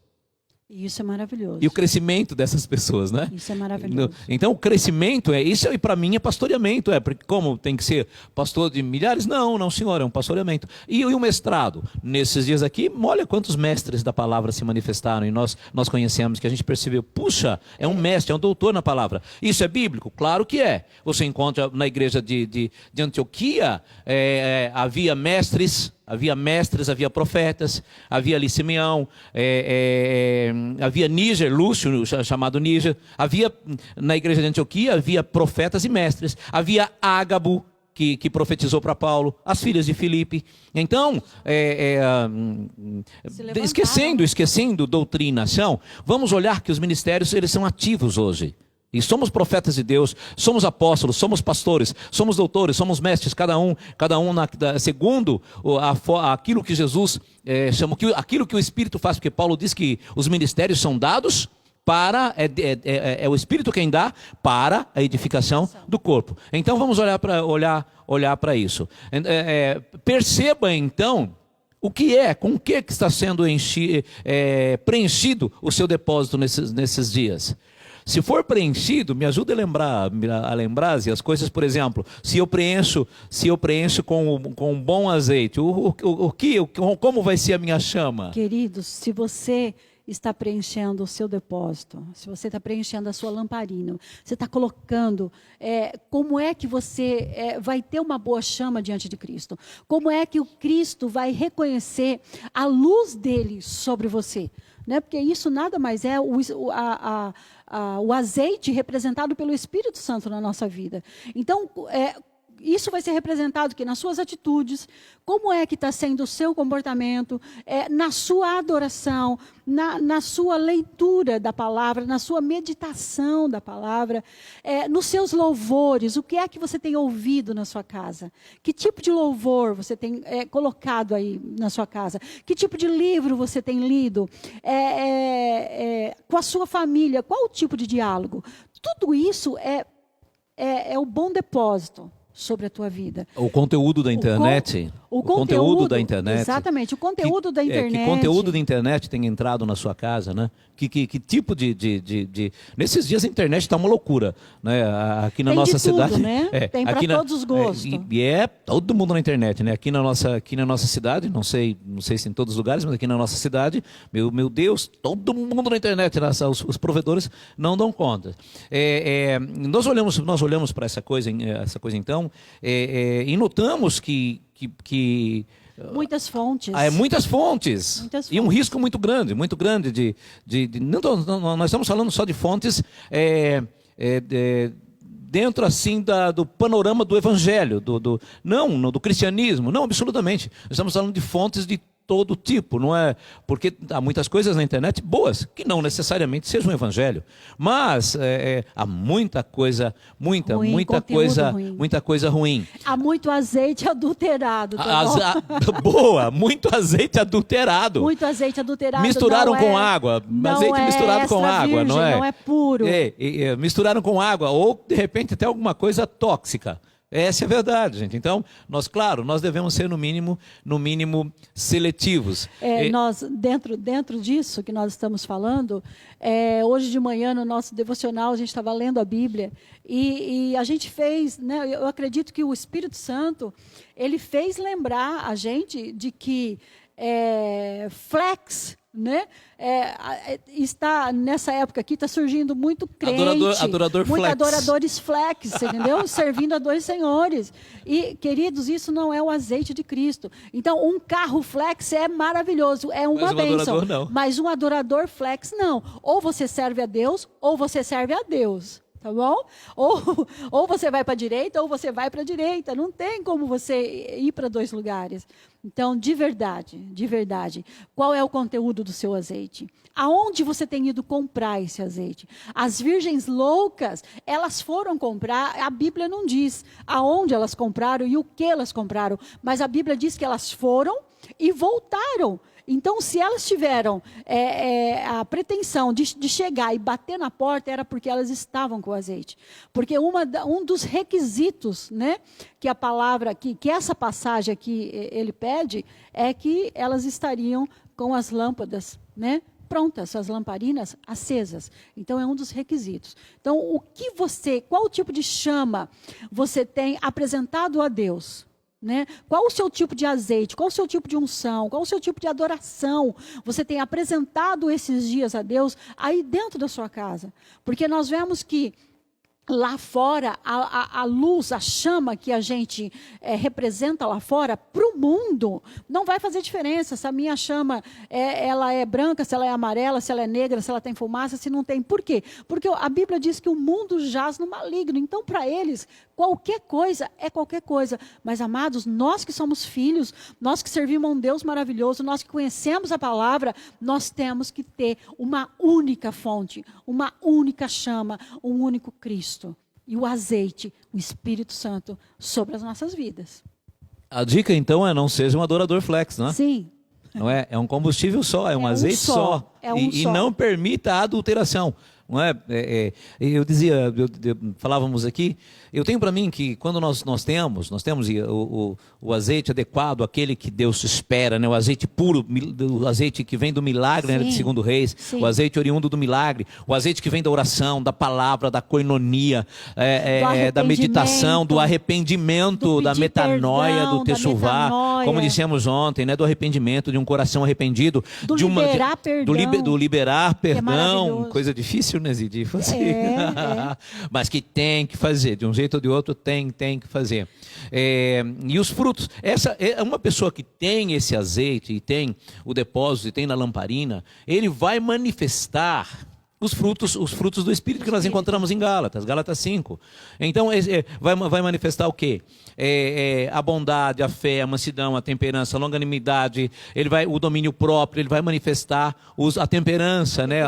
Isso é maravilhoso. E o crescimento dessas pessoas, né? Isso é maravilhoso. Então o crescimento isso e para mim é pastoreamento, porque como tem que ser pastor de milhares? Não, senhor, é um pastoreamento. E o mestrado? Nesses dias aqui, olha quantos mestres da palavra se manifestaram e nós conhecemos, que a gente percebeu, puxa, é um mestre, é um doutor na palavra. Isso é bíblico? Claro que é. Você encontra na igreja de Antioquia, havia mestres, havia profetas, havia ali Simeão, havia Níger, Lúcio, chamado Níger, na igreja de Antioquia, havia profetas e mestres, havia Ágabo, que profetizou para Paulo, as filhas de Filipe. Então, esquecendo doutrinação, vamos olhar que os ministérios eles são ativos hoje. E somos profetas de Deus, somos apóstolos, somos pastores, somos doutores, somos mestres, cada um segundo aquilo que Jesus chamou, aquilo que o Espírito faz, porque Paulo diz que os ministérios são dados para, é o Espírito quem dá para a edificação do corpo. Então vamos olhar para isso. Perceba então com o que está sendo preenchido o seu depósito nesses dias. Se for preenchido, me ajuda a lembrar as coisas, por exemplo, se eu preencho com bom azeite, como vai ser a minha chama? Queridos, se você está preenchendo o seu depósito, se você está preenchendo a sua lamparina, você está colocando, como é que você vai ter uma boa chama diante de Cristo? Como é que o Cristo vai reconhecer a luz dele sobre você? Né? Porque isso nada mais é o azeite representado pelo Espírito Santo na nossa vida. Então, isso vai ser representado aqui nas suas atitudes, como é que está sendo o seu comportamento, na sua adoração, na sua leitura da palavra, na sua meditação da palavra, nos seus louvores, o que é que você tem ouvido na sua casa? Que tipo de louvor você tem colocado aí na sua casa? Que tipo de livro você tem lido? Com a sua família, qual o tipo de diálogo? Tudo isso é o bom depósito sobre a tua vida. O conteúdo da internet. O conteúdo da internet. Exatamente, o conteúdo da internet. Que conteúdo da internet tem entrado na sua casa, né? Que tipo de... Nesses dias a internet está uma loucura, né? Aqui na tem nossa de tudo, cidade... né? Tem para todos os gostos. Todo mundo na internet, né? Aqui na nossa cidade, não sei se em todos os lugares, mas aqui na nossa cidade, meu Deus, todo mundo na internet, os provedores não dão conta. Nós olhamos para essa coisa então, e notamos que muitas fontes. Muitas fontes. E um risco muito grande nós estamos falando só de fontes dentro assim do panorama do evangelho, do cristianismo, não, absolutamente. Nós estamos falando de fontes de todo tipo, não é? Porque há muitas coisas na internet boas, que não necessariamente sejam um evangelho, mas há muita coisa ruim. Há muito azeite adulterado. Muito azeite adulterado. Muito azeite adulterado. Misturaram com água, azeite misturado com água, não é? Não é puro. Misturaram com água ou de repente até alguma coisa tóxica. Essa é a verdade, gente. Então, nós devemos ser no mínimo seletivos. Nós, dentro disso que nós estamos falando, hoje de manhã no nosso devocional a gente estava lendo a Bíblia e a gente fez, né, eu acredito que o Espírito Santo, ele fez lembrar a gente de que flex, né? Está nessa época aqui, está surgindo muito crente, muito adoradores flex, entendeu? Servindo a dois senhores. E, queridos, isso não é o azeite de Cristo. Então, um carro flex é maravilhoso, é uma bênção. Mas um adorador flex, não. Ou você serve a Deus, ou você serve a Deus. tá bom? Ou você vai para a direita, ou você vai para a direita. Não tem como você ir para 2 lugares. Então, de verdade, qual é o conteúdo do seu azeite? Aonde você tem ido comprar esse azeite? As virgens loucas, elas foram comprar, a Bíblia não diz aonde elas compraram e o que elas compraram, mas a Bíblia diz que elas foram e voltaram. Então, se elas tiveram a pretensão de chegar e bater na porta, era porque elas estavam com o azeite. Porque um dos requisitos, né, que a palavra, que essa passagem aqui ele pede, é que elas estariam com as lâmpadas, né, prontas, as lamparinas acesas. Então, é um dos requisitos. Então, qual o tipo de chama você tem apresentado a Deus? Né? Qual o seu tipo de azeite? Qual o seu tipo de unção? Qual o seu tipo de adoração? Você tem apresentado esses dias a Deus aí dentro da sua casa? Porque nós vemos que lá fora, a luz, a chama que a gente representa lá fora, para o mundo, não vai fazer diferença se a minha chama ela é branca, se ela é amarela, se ela é negra, se ela tem fumaça, se não tem. Por quê? Porque a Bíblia diz que o mundo jaz no maligno. Então, para eles, qualquer coisa é qualquer coisa. Mas, amados, nós que somos filhos, nós que servimos a um Deus maravilhoso, nós que conhecemos a palavra, nós temos que ter uma única fonte, uma única chama, um único Cristo. E o azeite, o Espírito Santo, sobre as nossas vidas. A dica, então, é não seja um adorador flex, né? Sim. Não é? É um combustível só, é um azeite só. E não permita a adulteração. Não é? Eu dizia, falávamos aqui, eu tenho para mim que quando nós temos o azeite adequado, aquele que Deus espera, né? O azeite puro, o azeite que vem do milagre, né? De 2 Reis, sim. O azeite oriundo do milagre, o azeite que vem da oração, da palavra, da koinonia, da meditação, do arrependimento, da metanoia, do teshuvá, como dissemos ontem, né? Do arrependimento, de um coração arrependido, do liberar perdão, coisa difícil, né, de fazer. Mas que tem que fazer, de um jeito ou de outro tem que fazer. E os frutos, essa é uma pessoa que tem esse azeite e tem o depósito e tem na lamparina, ele vai manifestar os frutos do Espírito que nós encontramos em Gálatas 5. Então, vai manifestar o quê? A bondade, a fé, a mansidão, a temperança, a longanimidade, o domínio próprio, ele vai manifestar a temperança, né?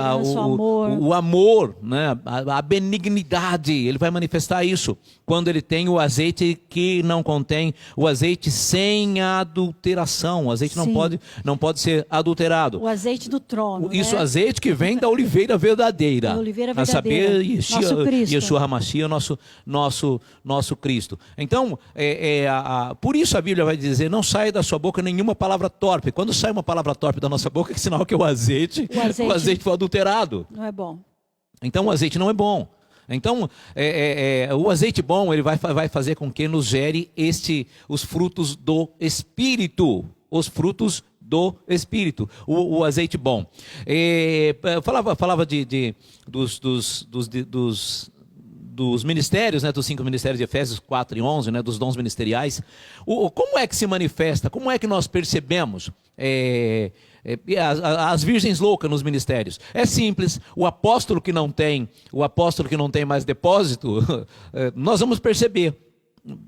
O amor, né? A benignidade, ele vai manifestar isso quando ele tem o azeite que não contém, o azeite sem adulteração. O azeite não pode ser adulterado. O azeite do trono. Isso, né? Azeite que vem da oliveira verdadeira. A saber, Yeshua HaMashiach, nosso Cristo. Então, por isso a Bíblia vai dizer, não sai da sua boca nenhuma palavra torpe. Quando sai uma palavra torpe da nossa boca, é sinal que o azeite foi adulterado. Não é bom. Então, o azeite não é bom. Então, o azeite bom, ele vai fazer com que nos gere os frutos do Espírito. Os frutos do Espírito, o azeite bom. Falava dos ministérios, né, dos 5 ministérios de Efésios 4 e 11, né, dos dons ministeriais. Como é que se manifesta? Como é que nós percebemos as virgens loucas nos ministérios? É simples. O apóstolo que não tem mais depósito, nós vamos perceber.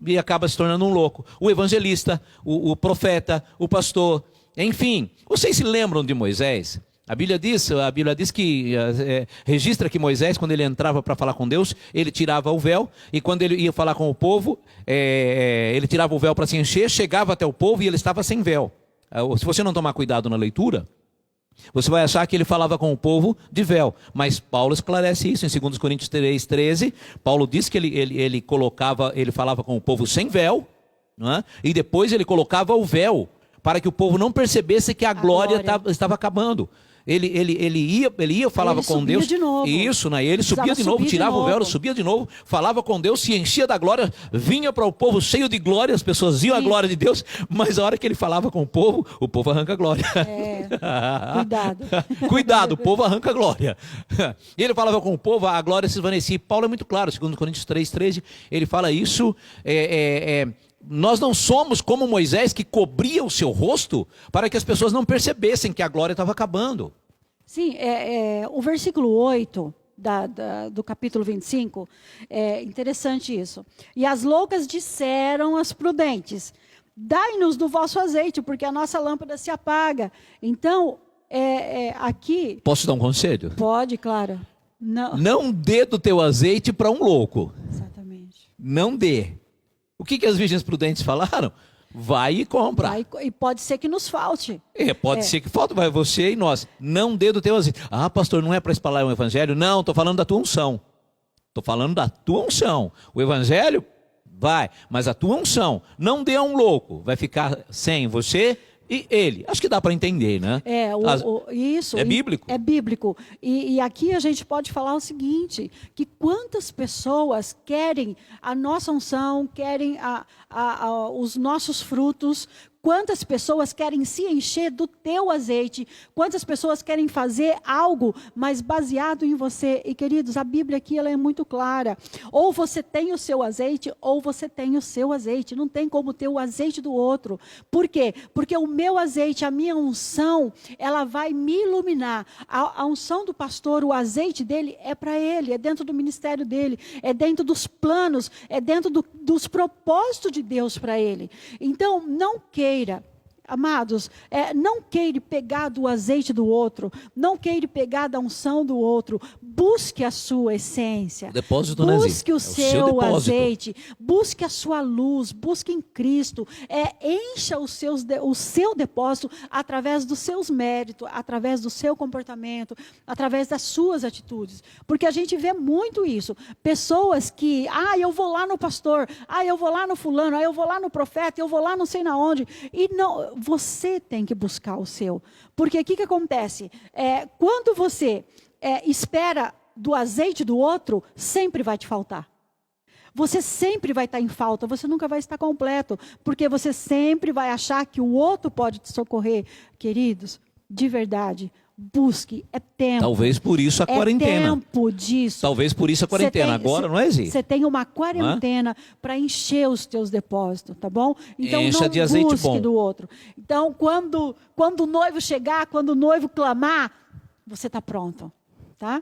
E acaba se tornando um louco. O evangelista, o profeta, o pastor. Enfim, vocês se lembram de Moisés? A Bíblia diz que registra que Moisés, quando ele entrava para falar com Deus, ele tirava o véu, e quando ele ia falar com o povo, ele tirava o véu para se encher, chegava até o povo e ele estava sem véu. Se você não tomar cuidado na leitura, você vai achar que ele falava com o povo de véu, mas Paulo esclarece isso em 2 Coríntios 3:13. Paulo diz que ele falava com o povo sem véu, não é? E depois ele colocava o véu, para que o povo não percebesse que a glória estava acabando. Ele ia, falava com Deus. De novo. Isso, né? Ele subia de novo, tirava o véu, subia de novo, falava com Deus, se enchia da glória, vinha para o povo cheio de glória, as pessoas iam à glória de Deus, mas a hora que ele falava com o povo arranca a glória. Cuidado. Cuidado, o povo arranca a glória. E ele falava com o povo, a glória se esvanecia. E Paulo é muito claro, 2 Coríntios 3:13, ele fala isso. Nós não somos como Moisés, que cobria o seu rosto para que as pessoas não percebessem que a glória estava acabando. Sim, o versículo 8, do capítulo 25. É interessante isso. E as loucas disseram às prudentes: dai-nos do vosso azeite, porque a nossa lâmpada se apaga. Então, aqui... Posso dar um conselho? Pode, claro. Não dê do teu azeite para um louco. Exatamente. Não dê. O que as virgens prudentes falaram? Vai e compra. E pode ser que nos falte. Pode ser que falte, vai você e nós. Não dê do teu azeite. Ah, pastor, não é para espalhar o evangelho? Não, estou falando da tua unção. Estou falando da tua unção. O evangelho, vai, mas a tua unção. Não dê a um louco. Vai ficar sem você e ele. Acho que dá para entender, né? Isso. É bíblico? É bíblico. E aqui a gente pode falar o seguinte, que quantas pessoas querem a nossa unção, querem os nossos frutos, quantas pessoas querem se encher do teu azeite, quantas pessoas querem fazer algo, mas baseado em você. E queridos, a Bíblia aqui ela é muito clara. Ou você tem o seu azeite, ou você tem o seu azeite. Não tem como ter o azeite do outro. Por quê? Porque o meu azeite, a minha unção, ela vai me iluminar. A unção do pastor, o azeite dele é para ele, é dentro do ministério dele, é dentro dos planos, é dentro dos propósitos de Deus para ele. Então, não queira, amados, não queira pegar do azeite do outro, não queira pegar da unção do outro. Busque a sua essência, depósito, busque o seu azeite, busque a sua luz, busque em Cristo, encha o seu depósito através dos seus méritos, através do seu comportamento, através das suas atitudes, porque a gente vê muito isso, pessoas que, eu vou lá no pastor, eu vou lá no fulano, eu vou lá no profeta, eu vou lá não sei na onde, e não, você tem que buscar o seu, porque o que acontece? Quando você espera do azeite do outro, sempre vai te faltar. Você sempre vai estar em falta, você nunca vai estar completo, porque você sempre vai achar que o outro pode te socorrer. Queridos, de verdade, busque, é tempo. Talvez por isso a quarentena. É tempo disso. Talvez por isso a quarentena. Agora, não é, Zi? Você tem uma quarentena para encher os teus depósitos, tá bom? Então encha não de azeite busque bom. do outro. Então, quando o noivo chegar, quando o noivo clamar, você está pronto. Tá?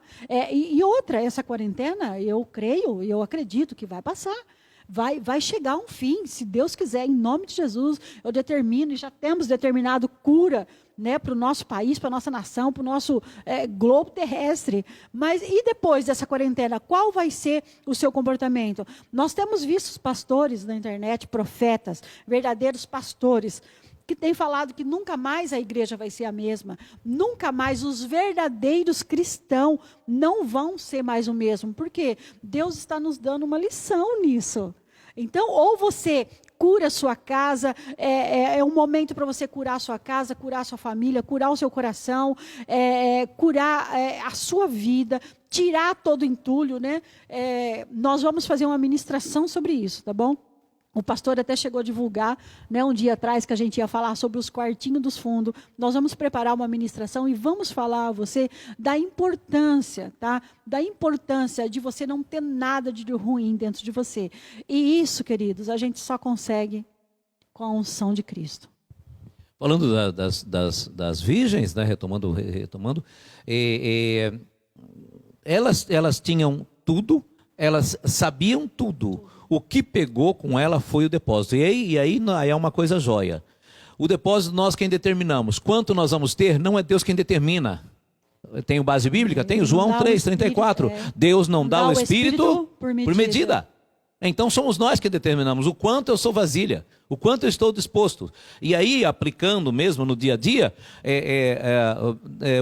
E outra, essa quarentena, eu creio, eu acredito que vai passar. Vai chegar um fim, se Deus quiser, em nome de Jesus, eu determino, e já temos determinado cura, né, para o nosso país, para a nossa nação, para o nosso globo terrestre. Mas e depois dessa quarentena, qual vai ser o seu comportamento? Nós temos visto pastores na internet, profetas, verdadeiros pastores, que tem falado que nunca mais a igreja vai ser a mesma, nunca mais os verdadeiros cristãos não vão ser mais o mesmo, porque Deus está nos dando uma lição nisso. Então, ou você cura a sua casa, é um momento para você curar a sua casa, curar a sua família, curar o seu coração, curar a sua vida, tirar todo o entulho, né? Nós vamos fazer uma ministração sobre isso, tá bom? O pastor até chegou a divulgar, né, um dia atrás que a gente ia falar sobre os quartinhos dos fundos. Nós vamos preparar uma ministração e vamos falar a você da importância, tá? Da importância de você não ter nada de ruim dentro de você. E isso, queridos, a gente só consegue com a unção de Cristo. Falando das virgens, né, retomando, elas tinham tudo, elas sabiam tudo. O que pegou com ela foi o depósito. E aí é uma coisa jóia. O depósito nós quem determinamos. Quanto nós vamos ter, não é Deus quem determina. Tem base bíblica? Tem João 3,34. Deus não dá o Espírito por medida. Então somos nós que determinamos o quanto eu sou vasilha, o quanto eu estou disposto. E aí, aplicando mesmo no dia a dia,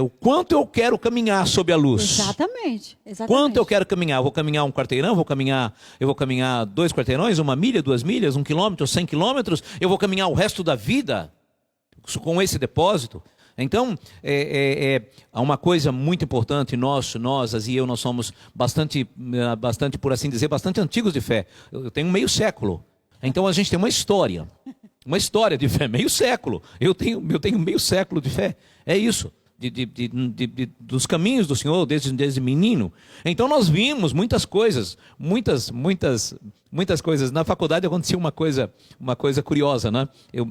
o quanto eu quero caminhar sob a luz. Exatamente. Quanto eu quero caminhar? Eu vou caminhar um quarteirão, eu vou caminhar 2 quarteirões, 1 milha, 2 milhas, 1 quilômetro, 100 quilômetros, eu vou caminhar o resto da vida com esse depósito. Então, há uma coisa muito importante, nós, e eu, nós somos bastante, por assim dizer, bastante antigos de fé. Eu tenho meio século. Então, a gente tem uma história de fé, meio século. Eu tenho meio século de fé. É isso, dos caminhos do Senhor desde menino. Então nós vimos muitas coisas, muitas coisas. Na faculdade aconteceu uma coisa curiosa, né? Eu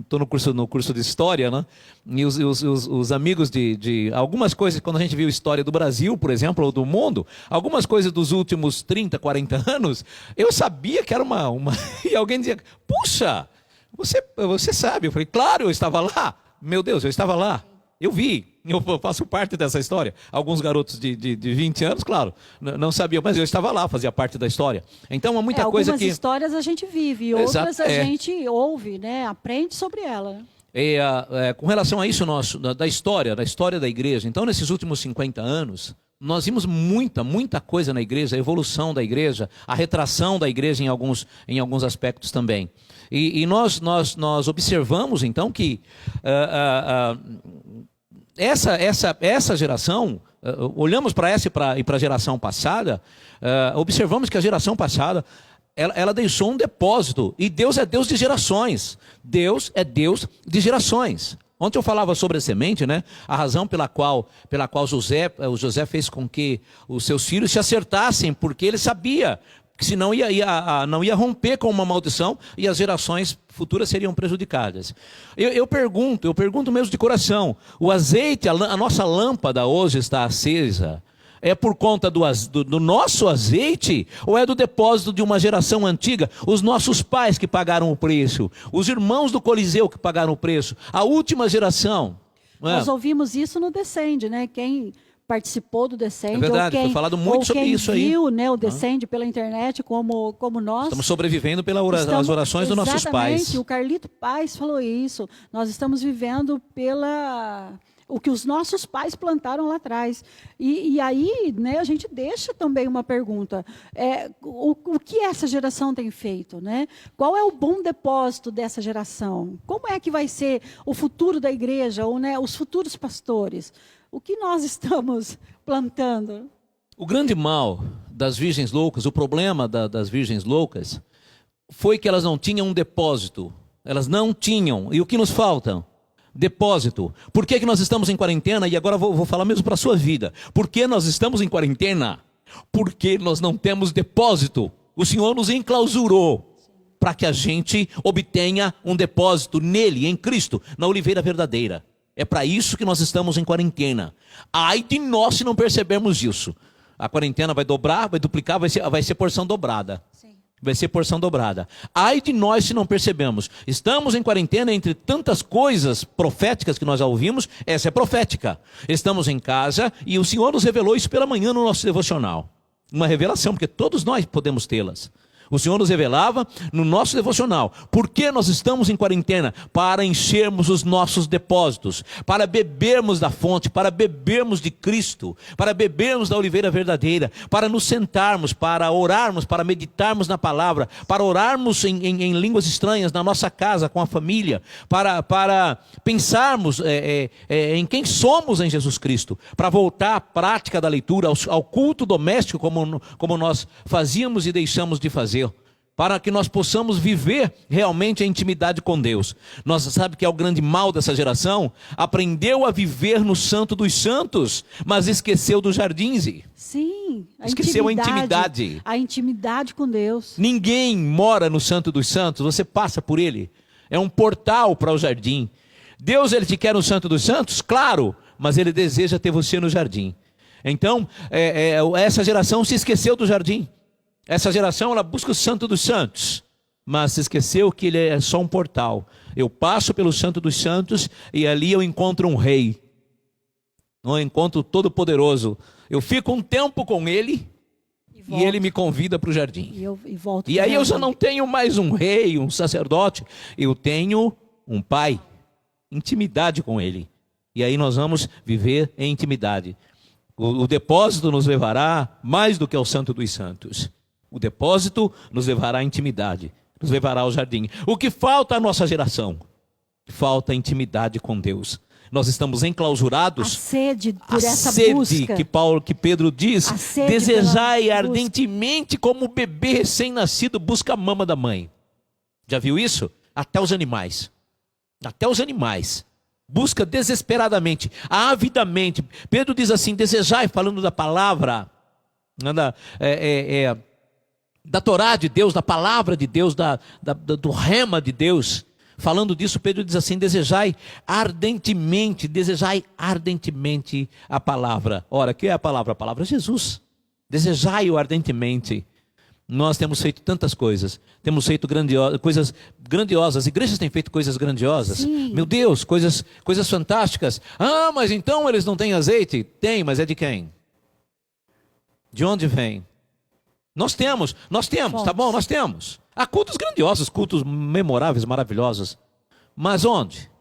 estou no curso de História, né? E os amigos de algumas coisas, quando a gente viu História do Brasil, por exemplo, ou do mundo, algumas coisas dos últimos 30, 40 anos, eu sabia que era uma... E alguém dizia, puxa, você sabe. Eu falei, claro, eu estava lá. Meu Deus, eu estava lá. Eu vi. Eu faço parte dessa história. Alguns garotos de 20 anos, claro, não sabiam, mas eu estava lá, fazia parte da história. Então, há muita coisa que... Algumas histórias a gente vive, e outras a gente ouve, né? Aprende sobre ela. Com relação a isso da história da igreja, então, nesses últimos 50 anos, nós vimos muita coisa na igreja, a evolução da igreja, a retração da igreja em alguns aspectos também. E nós observamos, então, que essa geração, olhamos para essa e para a geração passada, observamos que a geração passada, ela deixou um depósito, e Deus é Deus de gerações. Deus é Deus de gerações. Ontem eu falava sobre a semente, né? A razão pela qual José fez com que os seus filhos se acertassem, porque ele sabia que senão não ia romper com uma maldição e as gerações futuras seriam prejudicadas. Eu pergunto mesmo de coração, o azeite, a nossa lâmpada hoje está acesa, é por conta do nosso azeite ou é do depósito de uma geração antiga? Os nossos pais que pagaram o preço, os irmãos do Coliseu que pagaram o preço, a última geração. Nós ouvimos isso no Descende, né? Quem participou do Descende, verdade, foi falado muito sobre isso aí. Quem viu, né, o Descende pela internet, como nós. Estamos sobrevivendo pelas orações dos nossos pais. Exatamente, o Carlito Paz falou isso. Nós estamos vivendo o que os nossos pais plantaram lá atrás. E aí, né, a gente deixa também uma pergunta. O que essa geração tem feito? Né? Qual é o bom depósito dessa geração? Como é que vai ser o futuro da igreja, ou, né, os futuros pastores? O que nós estamos plantando? O grande mal das virgens loucas, o problema das virgens loucas, foi que elas não tinham um depósito. Elas não tinham. E o que nos falta? Depósito. Por que nós estamos em quarentena? E agora vou falar mesmo para a sua vida. Por que nós estamos em quarentena? Porque nós não temos depósito. O Senhor nos enclausurou para que a gente obtenha um depósito nele, em Cristo, na oliveira verdadeira. É para isso que nós estamos em quarentena. Ai de nós se não percebermos isso. A quarentena vai dobrar, vai duplicar, vai ser porção dobrada. Sim. Vai ser porção dobrada. Ai de nós se não percebemos. Estamos em quarentena entre tantas coisas proféticas que nós já ouvimos. Essa é profética. Estamos em casa e o Senhor nos revelou isso pela manhã no nosso devocional. Uma revelação, porque todos nós podemos tê-las. O Senhor nos revelava no nosso devocional. Por que nós estamos em quarentena? Para enchermos os nossos depósitos, para bebermos da fonte, para bebermos de Cristo, para bebermos da oliveira verdadeira, para nos sentarmos, para orarmos, para meditarmos na palavra, para orarmos em línguas estranhas na nossa casa, com a família, para pensarmos em quem somos em Jesus Cristo, para voltar à prática da leitura, ao culto doméstico, como nós fazíamos e deixamos de fazer, para que nós possamos viver realmente a intimidade com Deus. Nós sabemos que é o grande mal dessa geração, aprendeu a viver no Santo dos Santos, mas esqueceu do jardim. Sim, esqueceu a intimidade. A intimidade com Deus. Ninguém mora no Santo dos Santos, você passa por ele. É um portal para o jardim. Deus, ele te quer no Santo dos Santos? Claro, mas ele deseja ter você no jardim. Então, essa geração se esqueceu do jardim. Essa geração, ela busca o Santo dos Santos, mas se esqueceu que ele é só um portal. Eu passo pelo Santo dos Santos e ali eu encontro um rei. Eu encontro o Todo-Poderoso. Eu fico um tempo com ele e ele me convida para o jardim. E aí eu já não tenho mais um rei, um sacerdote. Eu tenho um pai. Intimidade com ele. E aí nós vamos viver em intimidade. O depósito nos levará mais do que ao Santo dos Santos. O depósito nos levará à intimidade, nos levará ao jardim. O que falta à nossa geração? Falta intimidade com Deus. Nós estamos enclausurados. A sede por essa busca. Que Pedro diz, desejai ardentemente como um bebê recém-nascido busca a mama da mãe. Já viu isso? Até os animais. Até os animais. Busca desesperadamente, avidamente. Pedro diz assim: desejai, falando da palavra, da Torá de Deus, da palavra de Deus, do rema de Deus. Falando disso, Pedro diz assim: desejai ardentemente a palavra. Ora, que é a palavra? A palavra é Jesus. Desejai-o ardentemente. Nós temos feito tantas coisas, temos feito coisas grandiosas, igrejas têm feito coisas grandiosas. Sim. Meu Deus, coisas fantásticas. Ah, mas então eles não têm azeite? Tem, mas é de quem? De onde vem? Nós temos, tá bom? Nós temos. Há cultos grandiosos, cultos memoráveis, maravilhosos. Mas onde?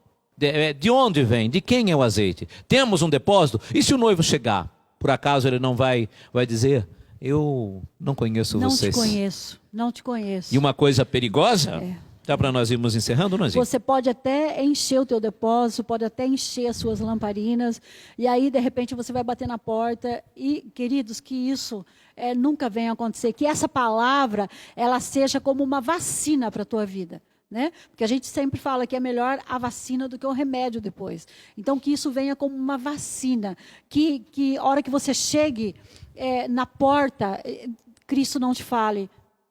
De onde vem? De quem é o azeite? Temos um depósito? E se o noivo chegar? Por acaso ele não vai dizer: eu não conheço vocês? Não te conheço. E uma coisa perigosa? Dá para nós irmos encerrando, não é? Você pode até encher o teu depósito, pode até encher as suas lamparinas, e aí de repente você vai bater na porta. E, queridos, que isso nunca venha acontecer, que essa palavra ela seja como uma vacina para a tua vida, né? Porque a gente sempre fala que é melhor a vacina do que o remédio depois. Então que isso venha como uma vacina, que a hora que você chegue na porta, Cristo não te fale: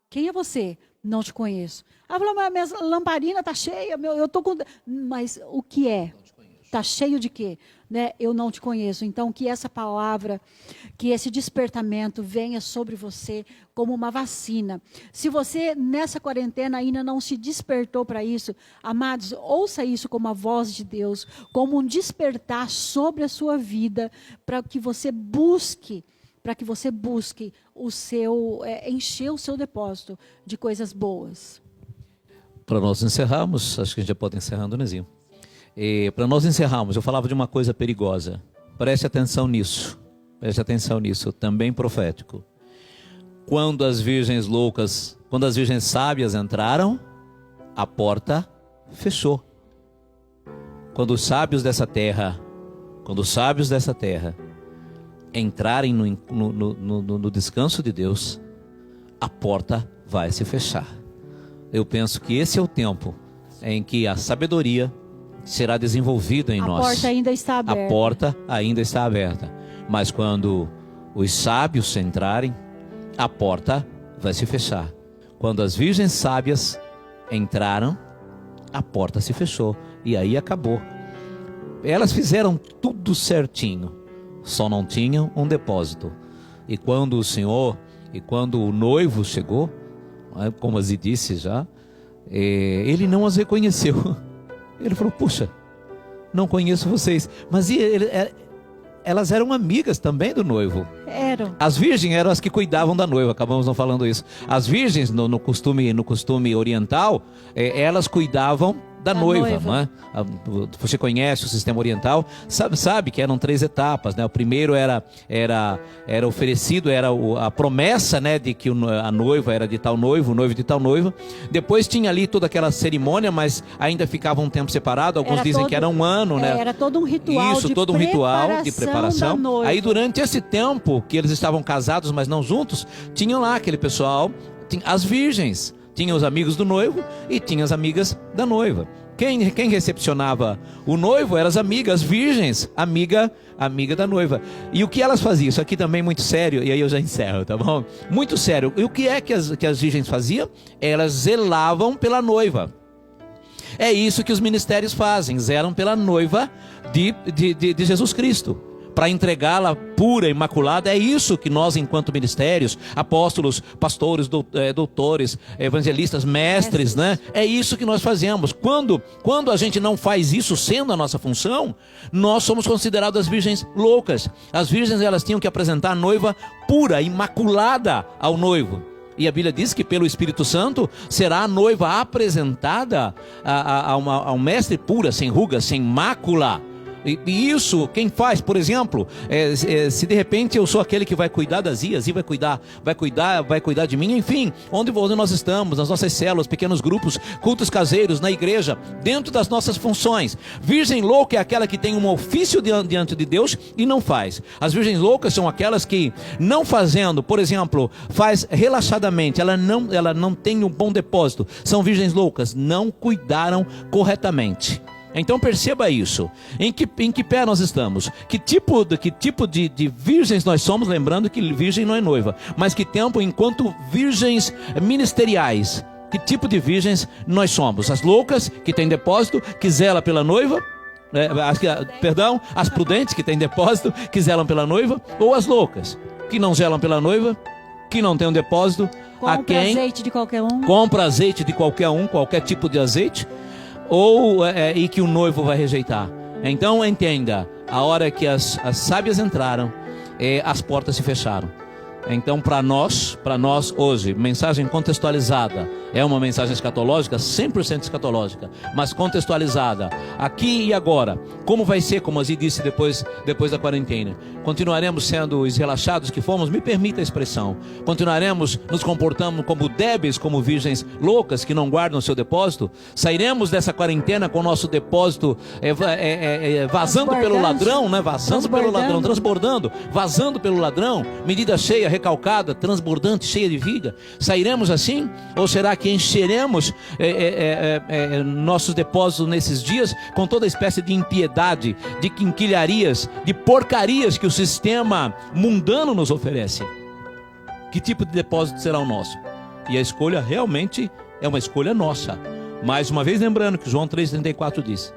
quem é você? Não te conheço. Ah, mas minha lamparina está cheia, eu estou com... Mas o que é? Está cheio de quê? Né? Eu não te conheço. Então, que essa palavra, que esse despertamento venha sobre você como uma vacina. Se você, nessa quarentena, ainda não se despertou para isso, amados, ouça isso como a voz de Deus, como um despertar sobre a sua vida, para que você busque encher o seu depósito de coisas boas. Para nós encerrarmos, acho que a gente já pode ir encerrando, Nezinho. Para nós encerrarmos, eu falava de uma coisa perigosa. Preste atenção nisso, também profético. Quando as virgens sábias entraram, a porta fechou. Quando os sábios dessa terra entrarem no descanso de Deus, a porta vai se fechar. Eu penso que esse é o tempo em que a sabedoria será desenvolvida em nós. A porta ainda está aberta. A porta ainda está aberta. Mas quando os sábios entrarem, a porta vai se fechar. Quando as virgens sábias entraram, a porta se fechou. E aí acabou. Elas fizeram tudo certinho, só não tinham um depósito. E quando o noivo chegou, como a Zi disse já, ele não as reconheceu. Ele falou: puxa, não conheço vocês. Mas elas eram amigas também do noivo. Eram. As virgens eram as que cuidavam da noiva, acabamos não falando isso. As virgens, no costume oriental, elas cuidavam da noiva. Não é? Você conhece o sistema oriental, sabe que eram 3 etapas, né? O primeiro era oferecido, a promessa, né, de que a noiva era de tal noivo, o noivo de tal noiva. Depois tinha ali toda aquela cerimônia, mas ainda ficava um tempo separado. Alguns dizem que era um ano, né? Era todo um ritual. Isso, todo um ritual de preparação. Aí durante esse tempo que eles estavam casados, mas não juntos, tinham lá aquele pessoal, as virgens. Tinha os amigos do noivo e tinha as amigas da noiva. Quem recepcionava o noivo eram as amigas virgens, amiga da noiva. E o que elas faziam? Isso aqui também é muito sério, e aí eu já encerro, tá bom? Muito sério. E o que é que as virgens faziam? Elas zelavam pela noiva. É isso que os ministérios fazem, zelam pela noiva de Jesus Cristo, para entregá-la pura, imaculada. É isso que nós, enquanto ministérios, apóstolos, pastores, doutores, evangelistas, mestres, né? É isso que nós fazemos. Quando a gente não faz isso sendo a nossa função, nós somos considerados as virgens loucas. As virgens, elas tinham que apresentar a noiva pura, imaculada ao noivo. E a Bíblia diz que pelo Espírito Santo será a noiva apresentada ao mestre pura, sem ruga, sem mácula. E isso, quem faz, por exemplo, se de repente eu sou aquele que vai cuidar das Zias, e vai cuidar de mim, enfim, onde nós estamos, nas nossas células, pequenos grupos, cultos caseiros, na igreja, dentro das nossas funções. Virgem louca é aquela que tem um ofício diante de Deus e não faz. As virgens loucas são aquelas que, não fazendo, por exemplo, faz relaxadamente, ela não tem um bom depósito. São virgens loucas, não cuidaram corretamente. Então perceba isso. Em que pé nós estamos? Que tipo de virgens nós somos? Lembrando que virgem não é noiva. Mas que tempo enquanto virgens ministeriais? Que tipo de virgens nós somos? As loucas, que têm depósito, que zelam pela noiva? As prudentes, que têm depósito, que zelam pela noiva? Ou as loucas, que não zelam pela noiva, que não têm um depósito? Compra azeite de qualquer um. Compra azeite de qualquer um, qualquer tipo de azeite. E que o noivo vai rejeitar. Então entenda, a hora que as sábias entraram, as portas se fecharam. Então para nós hoje, mensagem contextualizada, é uma mensagem escatológica, 100% escatológica, mas contextualizada, aqui e agora. Como vai ser, como Azi disse depois da quarentena? Continuaremos sendo os relaxados que fomos, me permita a expressão. Continuaremos nos comportando como débeis, como virgens loucas que não guardam o seu depósito? Sairemos dessa quarentena com o nosso depósito vazando pelo ladrão, né? Vazando pelo ladrão, transbordando, vazando pelo ladrão, medida cheia, recalcada, transbordante, cheia de viga. Sairemos assim? Ou será que encheremos nossos depósitos nesses dias com toda espécie de impiedade, de quinquilharias, de porcarias que o sistema mundano nos oferece? Que tipo de depósito será o nosso? E a escolha realmente é uma escolha nossa. Mais uma vez lembrando que João 3,34 diz: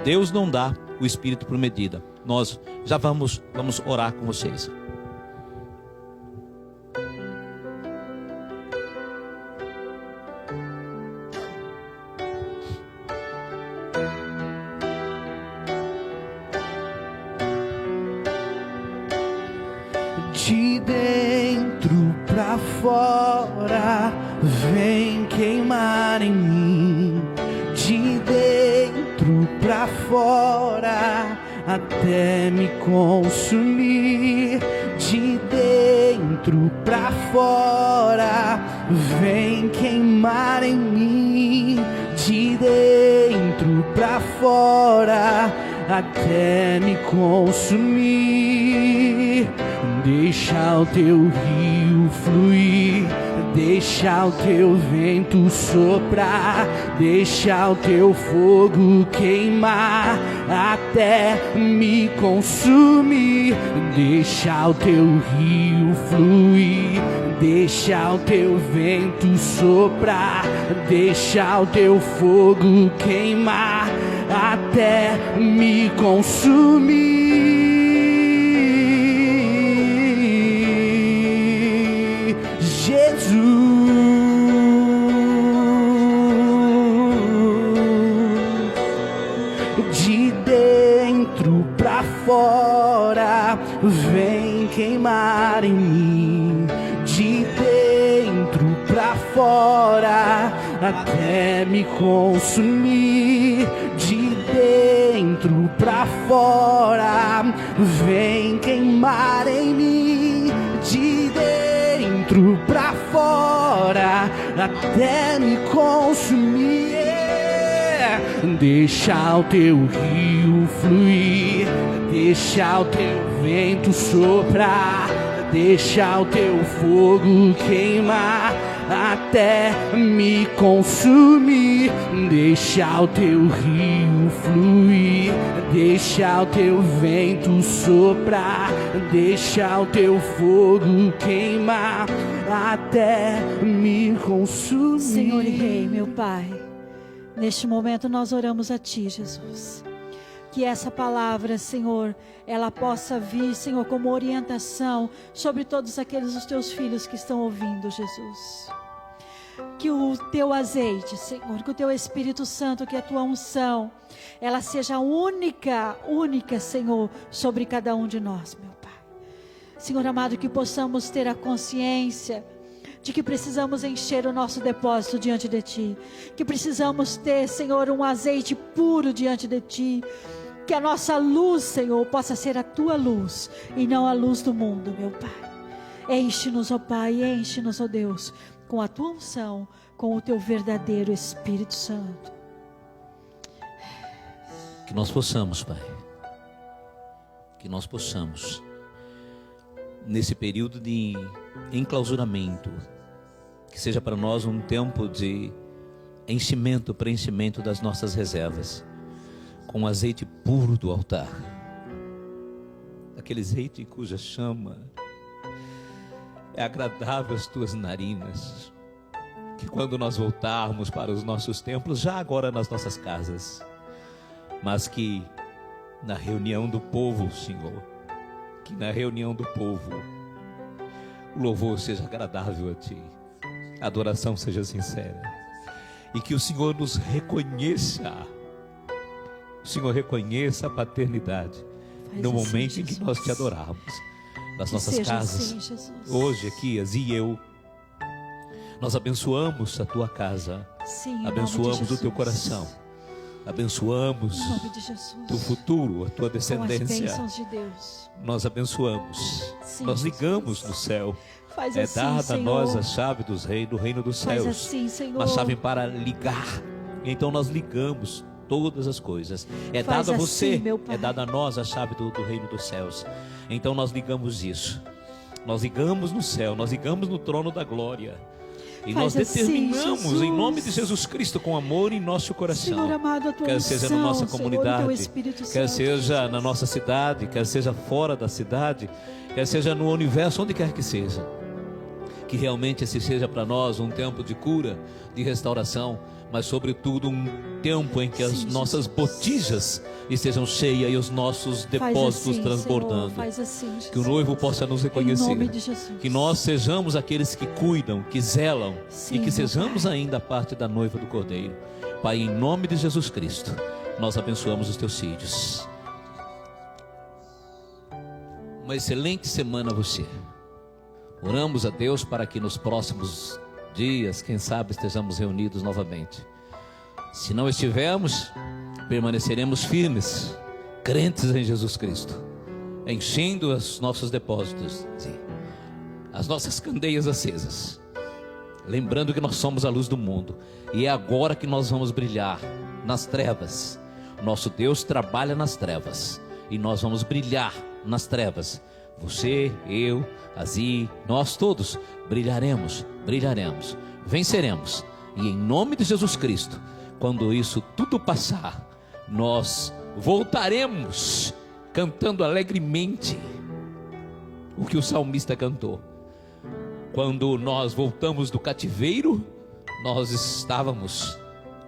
Deus não dá o Espírito por medida. Nós já vamos orar com vocês. De dentro pra fora, vem queimar em mim. De dentro pra fora, até me consumir. De dentro pra fora, vem queimar em mim. De dentro pra fora, até me consumir. Deixa o teu rio fluir, deixa o teu vento soprar, deixa o teu fogo queimar até me consumir. Deixa o teu rio fluir, deixa o teu vento soprar, deixa o teu fogo queimar até me consumir. Jesus, de dentro pra fora, vem queimar em mim. De dentro pra fora, até me consumir. De dentro pra fora, vem queimar em mim. De dentro pra fora, até me consumir. Deixa o teu rio fluir, deixa o teu vento soprar, deixa o teu fogo queimar até me consumir. Deixa o teu rio fluir, deixa o teu vento soprar, deixa o teu fogo queimar até me consumir. Senhor e Rei, meu Pai, neste momento nós oramos a Ti, Jesus. Que essa palavra, Senhor, ela possa vir, Senhor, como orientação sobre todos aqueles dos Teus filhos que estão ouvindo, Jesus. Que o Teu azeite, Senhor, que o Teu Espírito Santo, que a Tua unção, ela seja única, Senhor, sobre cada um de nós, meu Pai. Senhor amado, que possamos ter a consciência de que precisamos encher o nosso depósito diante de Ti, que precisamos ter, Senhor, um azeite puro diante de Ti, que a nossa luz, Senhor, possa ser a Tua luz e não a luz do mundo, meu Pai. Enche-nos, ó Pai, enche-nos, ó Deus, com a Tua unção, com o Teu verdadeiro Espírito Santo. Que nós possamos, Pai, que nós possamos, nesse período de enclausuramento, que seja para nós um tempo de enchimento, preenchimento das nossas reservas. com azeite puro do altar, aquele azeite cuja chama é agradável às tuas narinas, que quando nós voltarmos para os nossos templos, já agora nas nossas casas, mas que na reunião do povo, Senhor, que na reunião do povo o louvor seja agradável a Ti, a adoração seja sincera, e que o Senhor nos reconheça, o Senhor reconheça a paternidade no momento em que nós Te adorarmos nas nossas casas. Hoje aqui, e eu, nós abençoamos a Tua casa, abençoamos o Teu coração, abençoamos Teu futuro, a Tua descendência. Nós abençoamos, nós ligamos no céu. É dada a nós a chave do reino dos céus, uma chave para ligar. Então nós ligamos todas as coisas. É dado a você, é dada a nós a chave do reino dos céus. Então nós ligamos isso. Nós ligamos no céu, nós ligamos no trono da glória. E nós determinamos, em nome de Jesus Cristo, com amor em nosso coração, Senhor amado, a tua quer seja na nossa unção, comunidade, Senhor, quer Santo, seja na nossa cidade, quer seja fora da cidade, quer seja no universo, onde quer que seja, que realmente esse seja para nós um tempo de cura, de restauração, mas sobretudo um tempo em que as nossas botijas estejam cheias e os nossos depósitos transbordando. Que o noivo possa nos reconhecer, que nós sejamos aqueles que cuidam, que zelam, e que sejamos ainda parte da noiva do Cordeiro. Pai, em nome de Jesus Cristo, nós abençoamos os teus filhos. Uma excelente semana a você. Oramos a Deus para que nos próximos dias, quem sabe, estejamos reunidos novamente. Se não estivermos, permaneceremos firmes, crentes em Jesus Cristo, enchendo os nossos depósitos, sim, as nossas candeias acesas, lembrando que nós somos a luz do mundo, e é agora que nós vamos brilhar nas trevas. Nosso Deus trabalha nas trevas, e nós vamos brilhar nas trevas. Você, eu, Azi, nós todos brilharemos, venceremos. E em nome de Jesus Cristo, quando isso tudo passar, nós voltaremos cantando alegremente o que o salmista cantou. Quando nós voltamos do cativeiro, nós estávamos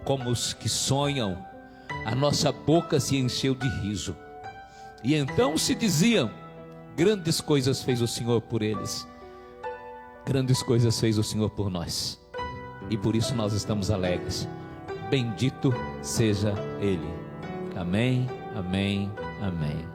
como os que sonham, a nossa boca se encheu de riso. E então se diziam: grandes coisas fez o Senhor por eles, grandes coisas fez o Senhor por nós, e por isso nós estamos alegres. Bendito seja Ele. Amém, amém, amém.